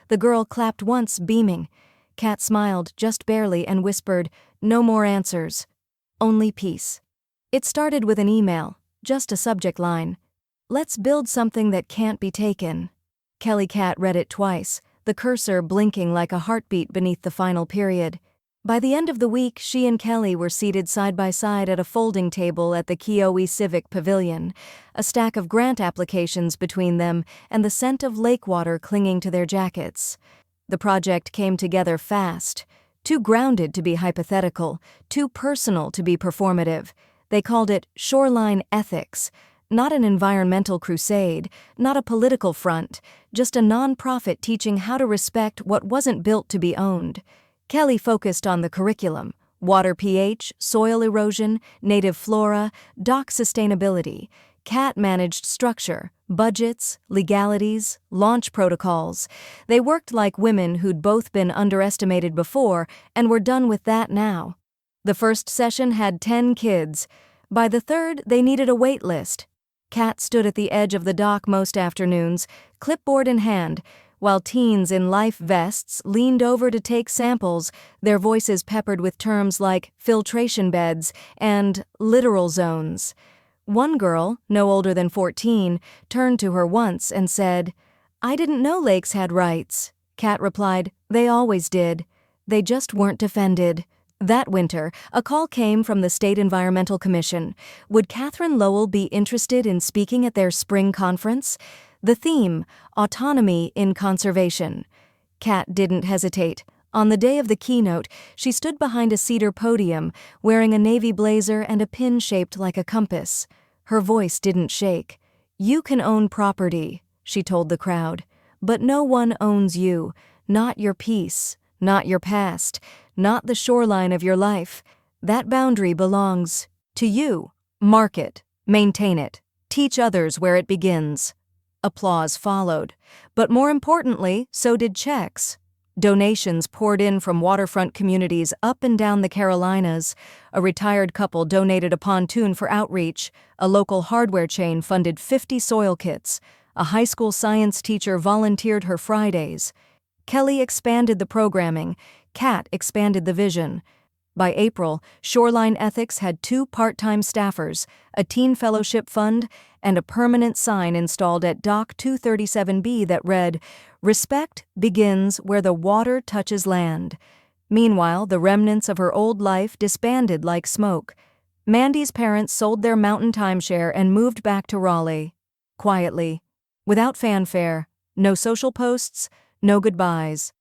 The girl clapped once, beaming. Kat smiled, just barely, and whispered, "No more answers. Only peace." It started with an email, just a subject line. "Let's build something that can't be taken." Kelly Kat read it twice, the cursor blinking like a heartbeat beneath the final period. By the end of the week, she and Kelly were seated side by side at a folding table at the Keowee Civic Pavilion, a stack of grant applications between them and the scent of lake water clinging to their jackets. The project came together fast, too grounded to be hypothetical, too personal to be performative. They called it Shoreline Ethics, not an environmental crusade, not a political front, just a nonprofit teaching how to respect what wasn't built to be owned. Kelly focused on the curriculum: water pH, soil erosion, native flora, dock sustainability. Kat managed structure, budgets, legalities, launch protocols. They worked like women who'd both been underestimated before and were done with that now. The first session had 10 kids. By the third, they needed a wait list. Kat stood at the edge of the dock most afternoons, clipboard in hand, while teens in life vests leaned over to take samples, their voices peppered with terms like filtration beds and littoral zones. One girl, no older than 14, turned to her once and said, "I didn't know lakes had rights." Kat replied, "They always did. They just weren't defended." That winter, a call came from the State Environmental Commission. Would Catherine Lowell be interested in speaking at their spring conference? The theme, Autonomy in Conservation. Kat didn't hesitate. On the day of the keynote, she stood behind a cedar podium, wearing a navy blazer and a pin shaped like a compass. Her voice didn't shake. "You can own property," she told the crowd, "but no one owns you, not your peace, not your past, not the shoreline of your life. That boundary belongs To you, mark it, maintain it, teach others where it begins. Applause followed, but more importantly, so did checks. Donations poured in from waterfront communities up and down the Carolinas. A retired couple donated a pontoon for outreach. A local hardware chain funded 50 soil kits. A high school science teacher volunteered her Fridays. Kelly expanded the programming. Kat expanded the vision. By April, Shoreline Ethics had 2 part-time staffers, a teen fellowship fund, and a permanent sign installed at Dock 237B that read, "Respect begins where the water touches land." Meanwhile, the remnants of her old life disbanded like smoke. Mandy's parents sold their mountain timeshare and moved back to Raleigh. Quietly. Without fanfare. No social posts. No goodbyes.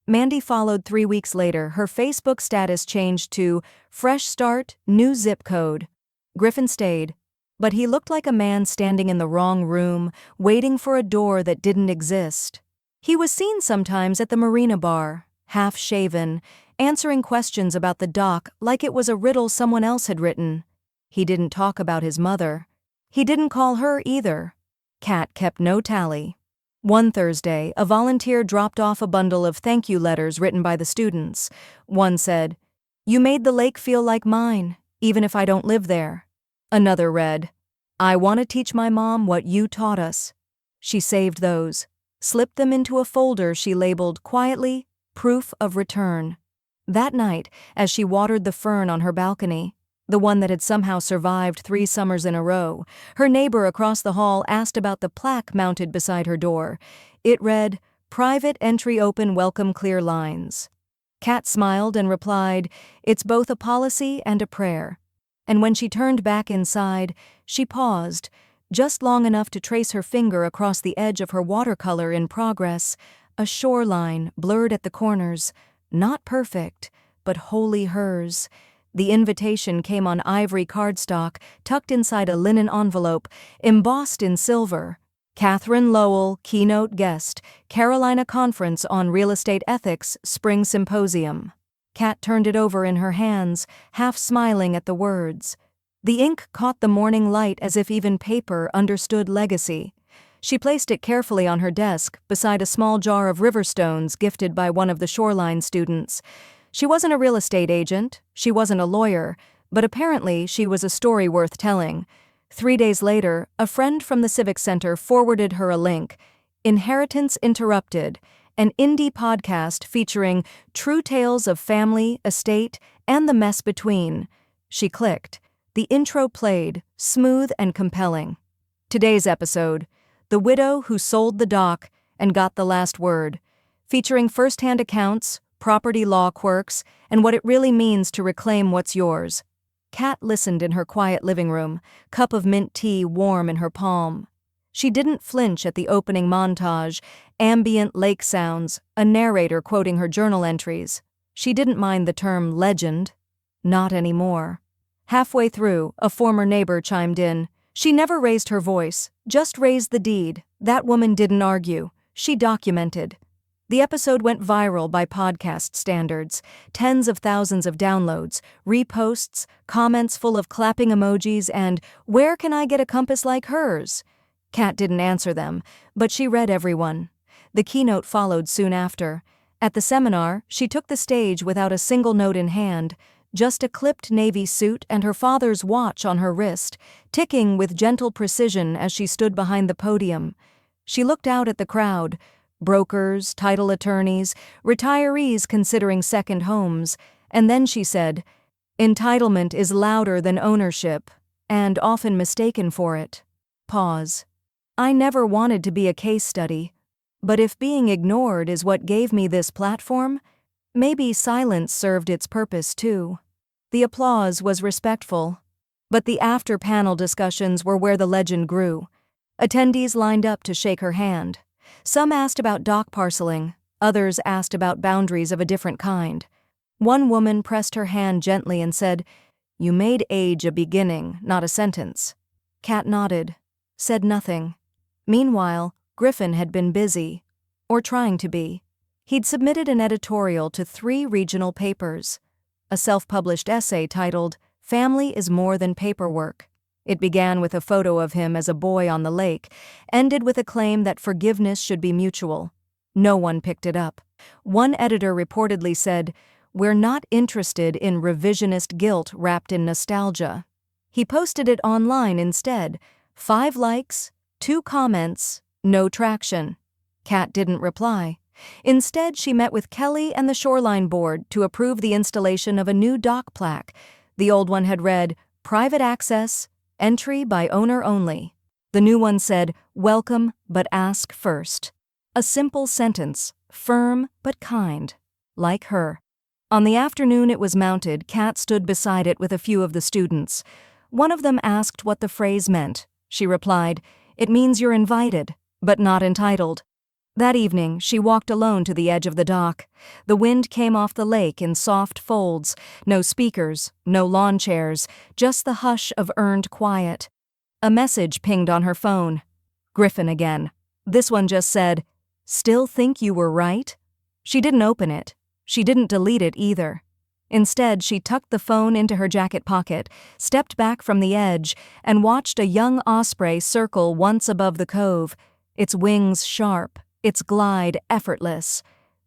Mandy followed 3 weeks later. Her Facebook status changed to "Fresh Start, New Zip Code." Griffin stayed, but he looked like a man standing in the wrong room, waiting for a door that didn't exist. He was seen sometimes at the Marina bar, half-shaven, answering questions about the dock like it was a riddle someone else had written. He didn't talk about his mother. He didn't call her either. Kat kept no tally. One Thursday, a volunteer dropped off a bundle of thank you letters written by the students. One said, "You made the lake feel like mine, even if I don't live there." Another read, "I want to teach my mom what you taught us." She saved those, slipped them into a folder she labeled quietly, "Proof of Return." That night, as she watered the fern on her balcony, the one that had somehow survived 3 summers in a row, her neighbor across the hall asked about the plaque mounted beside her door. It read, "Private entry open, welcome, clear lines." Kat smiled and replied, "It's both a policy and a prayer." And when she turned back inside, she paused, just long enough to trace her finger across the edge of her watercolor in progress, a shoreline blurred at the corners, not perfect, but wholly hers. The invitation came on ivory cardstock, tucked inside a linen envelope, embossed in silver. Catherine Lowell, keynote guest, Carolina Conference on Real Estate Ethics, Spring Symposium. Kat turned it over in her hands, half smiling at the words. The ink caught the morning light as if even paper understood legacy. She placed it carefully on her desk, beside a small jar of river stones gifted by one of the Shoreline students. She wasn't a real estate agent, she wasn't a lawyer, but apparently she was a story worth telling. 3 days later, a friend from the Civic Center forwarded her a link, Inheritance Interrupted, an indie podcast featuring true tales of family, estate, and the mess between. She clicked. The intro played, smooth and compelling. Today's episode, The Widow Who Sold the Dock and Got the Last Word, featuring first-hand accounts, property law quirks, and what it really means to reclaim what's yours. Kat listened in her quiet living room, cup of mint tea warm in her palm. She didn't flinch at the opening montage, ambient lake sounds, a narrator quoting her journal entries. She didn't mind the term legend. Not anymore. Halfway through, a former neighbor chimed in. She never raised her voice, just raised the deed. That woman didn't argue. She documented. The episode went viral by podcast standards, tens of thousands of downloads, reposts, comments full of clapping emojis, and "Where can I get a compass like hers?" Kat didn't answer them, but she read everyone. The keynote followed soon after. At the seminar, she took the stage without a single note in hand, just a clipped navy suit and her father's watch on her wrist, ticking with gentle precision as she stood behind the podium. She looked out at the crowd. Brokers, title attorneys, retirees considering second homes, and then she said, "Entitlement is louder than ownership, and often mistaken for it." Pause. I never wanted to be a case study, but if being ignored is what gave me this platform, maybe silence served its purpose too. The applause was respectful, but the after-panel discussions were where the legend grew. Attendees lined up to shake her hand. Some asked about dock parceling, others asked about boundaries of a different kind. One woman pressed her hand gently and said, "You made age a beginning, not a sentence." Kat nodded, said nothing. Meanwhile, Griffin had been busy, or trying to be. He'd submitted an editorial to 3 regional papers, a self-published essay titled Family is more than paperwork. It began with a photo of him as a boy on the lake, ended with a claim that forgiveness should be mutual. No one picked it up. One editor reportedly said, "We're not interested in revisionist guilt wrapped in nostalgia." He posted it online instead. 5 likes, 2 comments, no traction. Kat didn't reply. Instead, she met with Kelly and the Shoreline Board to approve the installation of a new dock plaque. The old one had read, "Private access, entry by owner only." The new one said, "Welcome, but ask first." A simple sentence, firm but kind, like her. On the afternoon it was mounted, Kat stood beside it with a few of the students. One of them asked what the phrase meant. She replied, "It means you're invited, but not entitled." That evening, she walked alone to the edge of the dock. The wind came off the lake in soft folds, no speakers, no lawn chairs, just the hush of earned quiet. A message pinged on her phone. Griffin again. This one just said, "Still think you were right?" She didn't open it. She didn't delete it either. Instead, she tucked the phone into her jacket pocket, stepped back from the edge, and watched a young osprey circle once above the cove, its wings sharp, its glide effortless.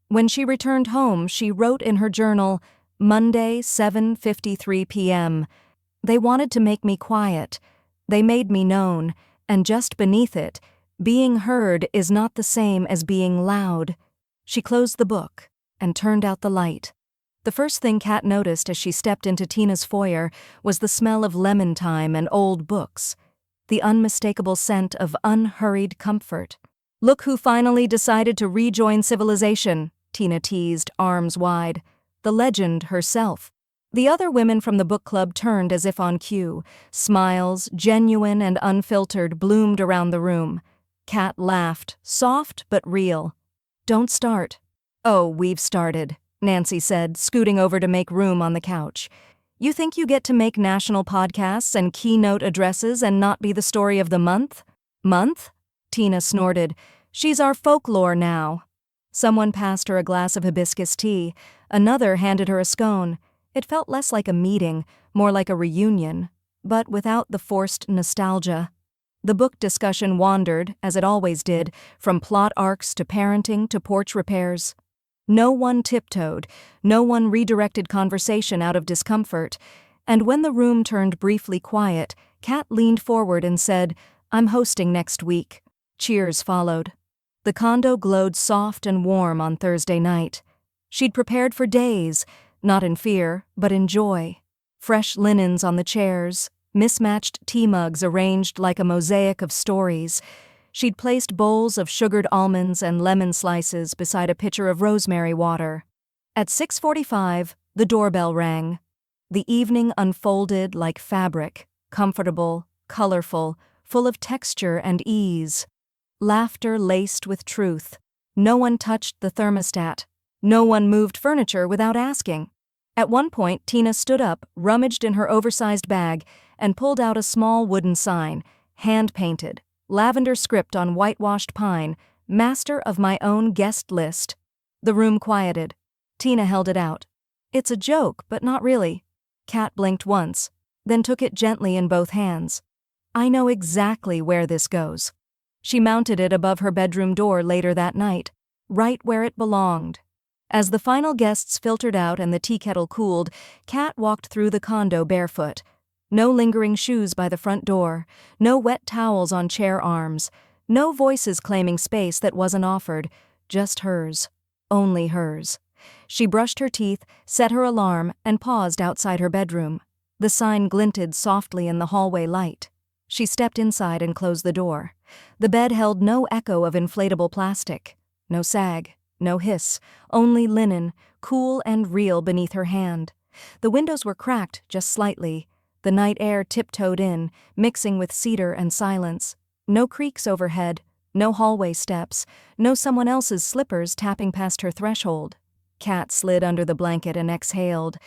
When she returned home, she wrote in her journal, Monday, 7:53 p.m. "They wanted to make me quiet. They made me known, and just beneath it, being heard is not the same as being loud." She closed the book and turned out the light. The first thing Kat noticed as she stepped into Tina's foyer was the smell of lemon thyme and old books, the unmistakable scent of unhurried comfort. "Look who finally decided to rejoin civilization," Tina teased, arms wide. The legend herself. The other women from the book club turned as if on cue. Smiles, genuine and unfiltered, bloomed around the room. Kat laughed, soft but real. "Don't start." "Oh, we've started," Nancy said, scooting over to make room on the couch. "You think you get to make national podcasts and keynote addresses and not be the story of the month?" "Month?" Tina snorted. "She's our folklore now." Someone passed her a glass of hibiscus tea. Another handed her a scone. It felt less like a meeting, more like a reunion, but without the forced nostalgia. The book discussion wandered, as it always did, from plot arcs to parenting to porch repairs. No one tiptoed, no one redirected conversation out of discomfort, and when the room turned briefly quiet, Kat leaned forward and said, "I'm hosting next week." Cheers followed. The condo glowed soft and warm on Thursday night. She'd prepared for days, not in fear, but in joy. Fresh linens on the chairs, mismatched tea mugs arranged like a mosaic of stories. She'd placed bowls of sugared almonds and lemon slices beside a pitcher of rosemary water. At 6:45, the doorbell rang. The evening unfolded like fabric, comfortable, colorful, full of texture and ease. Laughter laced with truth. No one touched the thermostat. No one moved furniture without asking. At one point, Tina stood up, rummaged in her oversized bag, and pulled out a small wooden sign, hand-painted, lavender script on whitewashed pine, "Master of my own guest list." The room quieted. Tina held it out. "It's a joke, but not really." Kat blinked once, then took it gently in both hands. "I know exactly where this goes." She mounted it above her bedroom door later that night, right where it belonged. As the final guests filtered out and the tea kettle cooled, Kat walked through the condo barefoot. No lingering shoes by the front door, no wet towels on chair arms, no voices claiming space that wasn't offered, just hers, only hers. She brushed her teeth, set her alarm, and paused outside her bedroom. The sign glinted softly in the hallway light. She stepped inside and closed the door. The bed held no echo of inflatable plastic, no sag, no hiss, only linen, cool and real beneath her hand. The windows were cracked just slightly. The night air tiptoed in, mixing with cedar and silence. No creaks overhead, no hallway steps, no someone else's slippers tapping past her threshold. Kat slid under the blanket and exhaled,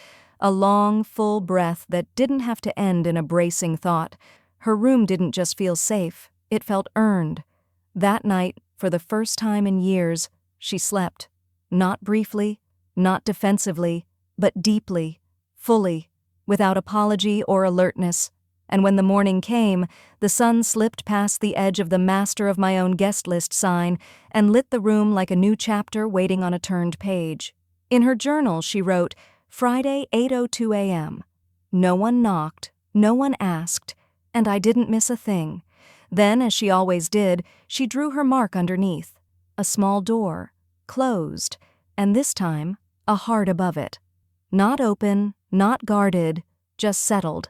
a long, full breath that didn't have to end in a bracing thought. Her room didn't just feel safe, it felt earned. That night, for the first time in years, she slept. Not briefly, not defensively, but deeply, fully. without apology or alertness. And when the morning came, the sun slipped past the edge of the Master of My Own Guest List sign and lit the room like a new chapter waiting on a turned page. In her journal, she wrote, Friday, 8:02 a.m. No one knocked, no one asked, and I didn't miss a thing. Then, as she always did, she drew her mark underneath. A small door, closed, and this time, a heart above it. Not open, not guarded, just settled.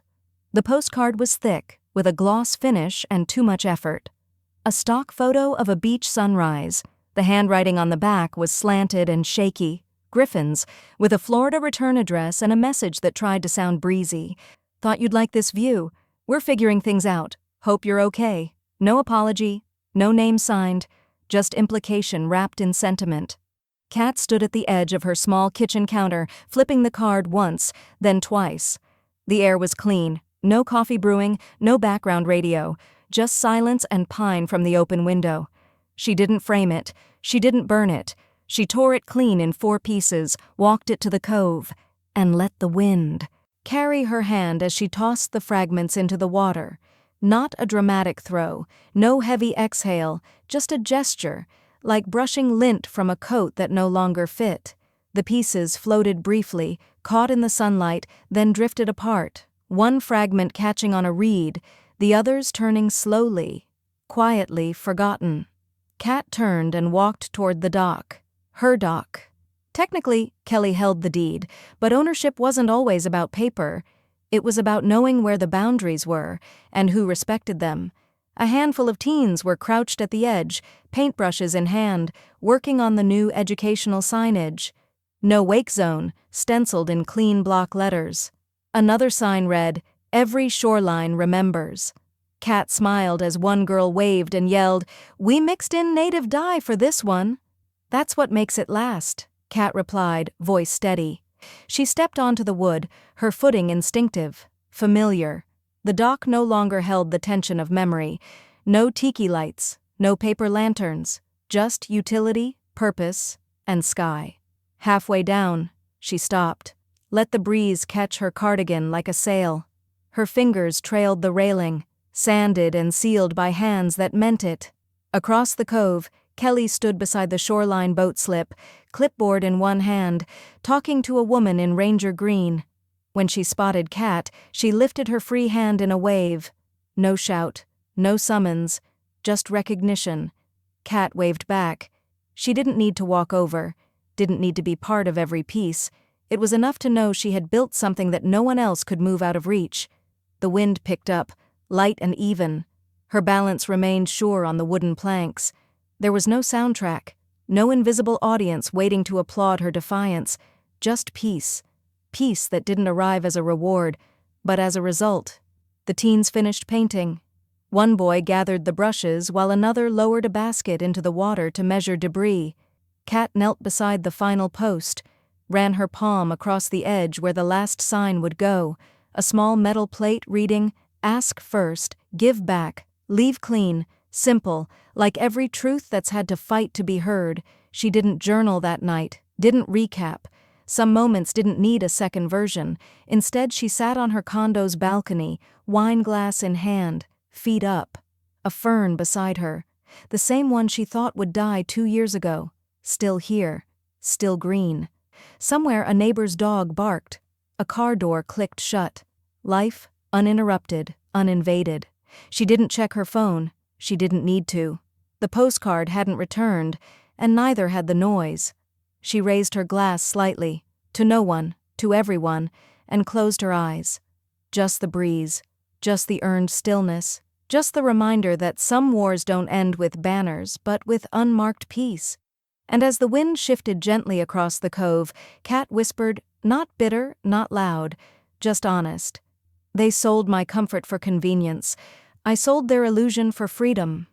The postcard was thick, with a gloss finish and too much effort. A stock photo of a beach sunrise. The handwriting on the back was slanted and shaky. Griffin's, with a Florida return address and a message that tried to sound breezy. Thought you'd like this view. We're figuring things out. Hope you're okay. No apology, no name signed, just implication wrapped in sentiment. Kat stood at the edge of her small kitchen counter, flipping the card once, then twice. The air was clean. No coffee brewing, no background radio, just silence and pine from the open window. She didn't frame it. She didn't burn it. She tore it clean in 4 pieces, walked it to the cove, and let the wind carry her hand as she tossed the fragments into the water. Not a dramatic throw, no heavy exhale, just a gesture, like brushing lint from a coat that no longer fit. The pieces floated briefly, caught in the sunlight, then drifted apart, one fragment catching on a reed, the others turning slowly, quietly forgotten. Kat turned and walked toward the dock. Her dock. Technically, Kelly held the deed, but ownership wasn't always about paper. It was about knowing where the boundaries were and who respected them. A handful of teens were crouched at the edge, paintbrushes in hand, working on the new educational signage. No wake zone, stenciled in clean block letters. Another sign read, Every shoreline remembers. Kat smiled as one girl waved and yelled, We mixed in native dye for this one. That's what makes it last, Kat replied, voice steady. She stepped onto the wood, her footing instinctive, familiar. The dock no longer held the tension of memory. No tiki lights, no paper lanterns, just utility, purpose, and sky. Halfway down, she stopped. Let the breeze catch her cardigan like a sail. Her fingers trailed the railing, sanded and sealed by hands that meant it. Across the cove, Kelly stood beside the shoreline boat slip, clipboard in one hand, talking to a woman in Ranger green. When she spotted Kat, she lifted her free hand in a wave. No shout, no summons, just recognition. Kat waved back. She didn't need to walk over, didn't need to be part of every piece. It was enough to know she had built something that no one else could move out of reach. The wind picked up, light and even. Her balance remained sure on the wooden planks. There was no soundtrack, no invisible audience waiting to applaud her defiance, just peace. Peace that didn't arrive as a reward, but as a result. The teens finished painting. One boy gathered the brushes while another lowered a basket into the water to measure debris. Kat knelt beside the final post, ran her palm across the edge where the last sign would go, a small metal plate reading, Ask first, give back, leave clean, simple, like every truth that's had to fight to be heard. She didn't journal that night, didn't recap. Some moments didn't need a second version. Instead, she sat on her condo's balcony, wine glass in hand, feet up. A fern beside her. The same one she thought would die 2 years ago. Still here. Still green. Somewhere a neighbor's dog barked. A car door clicked shut. Life, uninterrupted, uninvaded. She didn't check her phone. She didn't need to. The postcard hadn't returned, and neither had the noise. She raised her glass slightly, to no one, to everyone, and closed her eyes. Just the breeze, just the earned stillness, just the reminder that some wars don't end with banners but with unmarked peace. And as the wind shifted gently across the cove, Kat whispered, not bitter, not loud, just honest. They sold my comfort for convenience. I sold their illusion for freedom.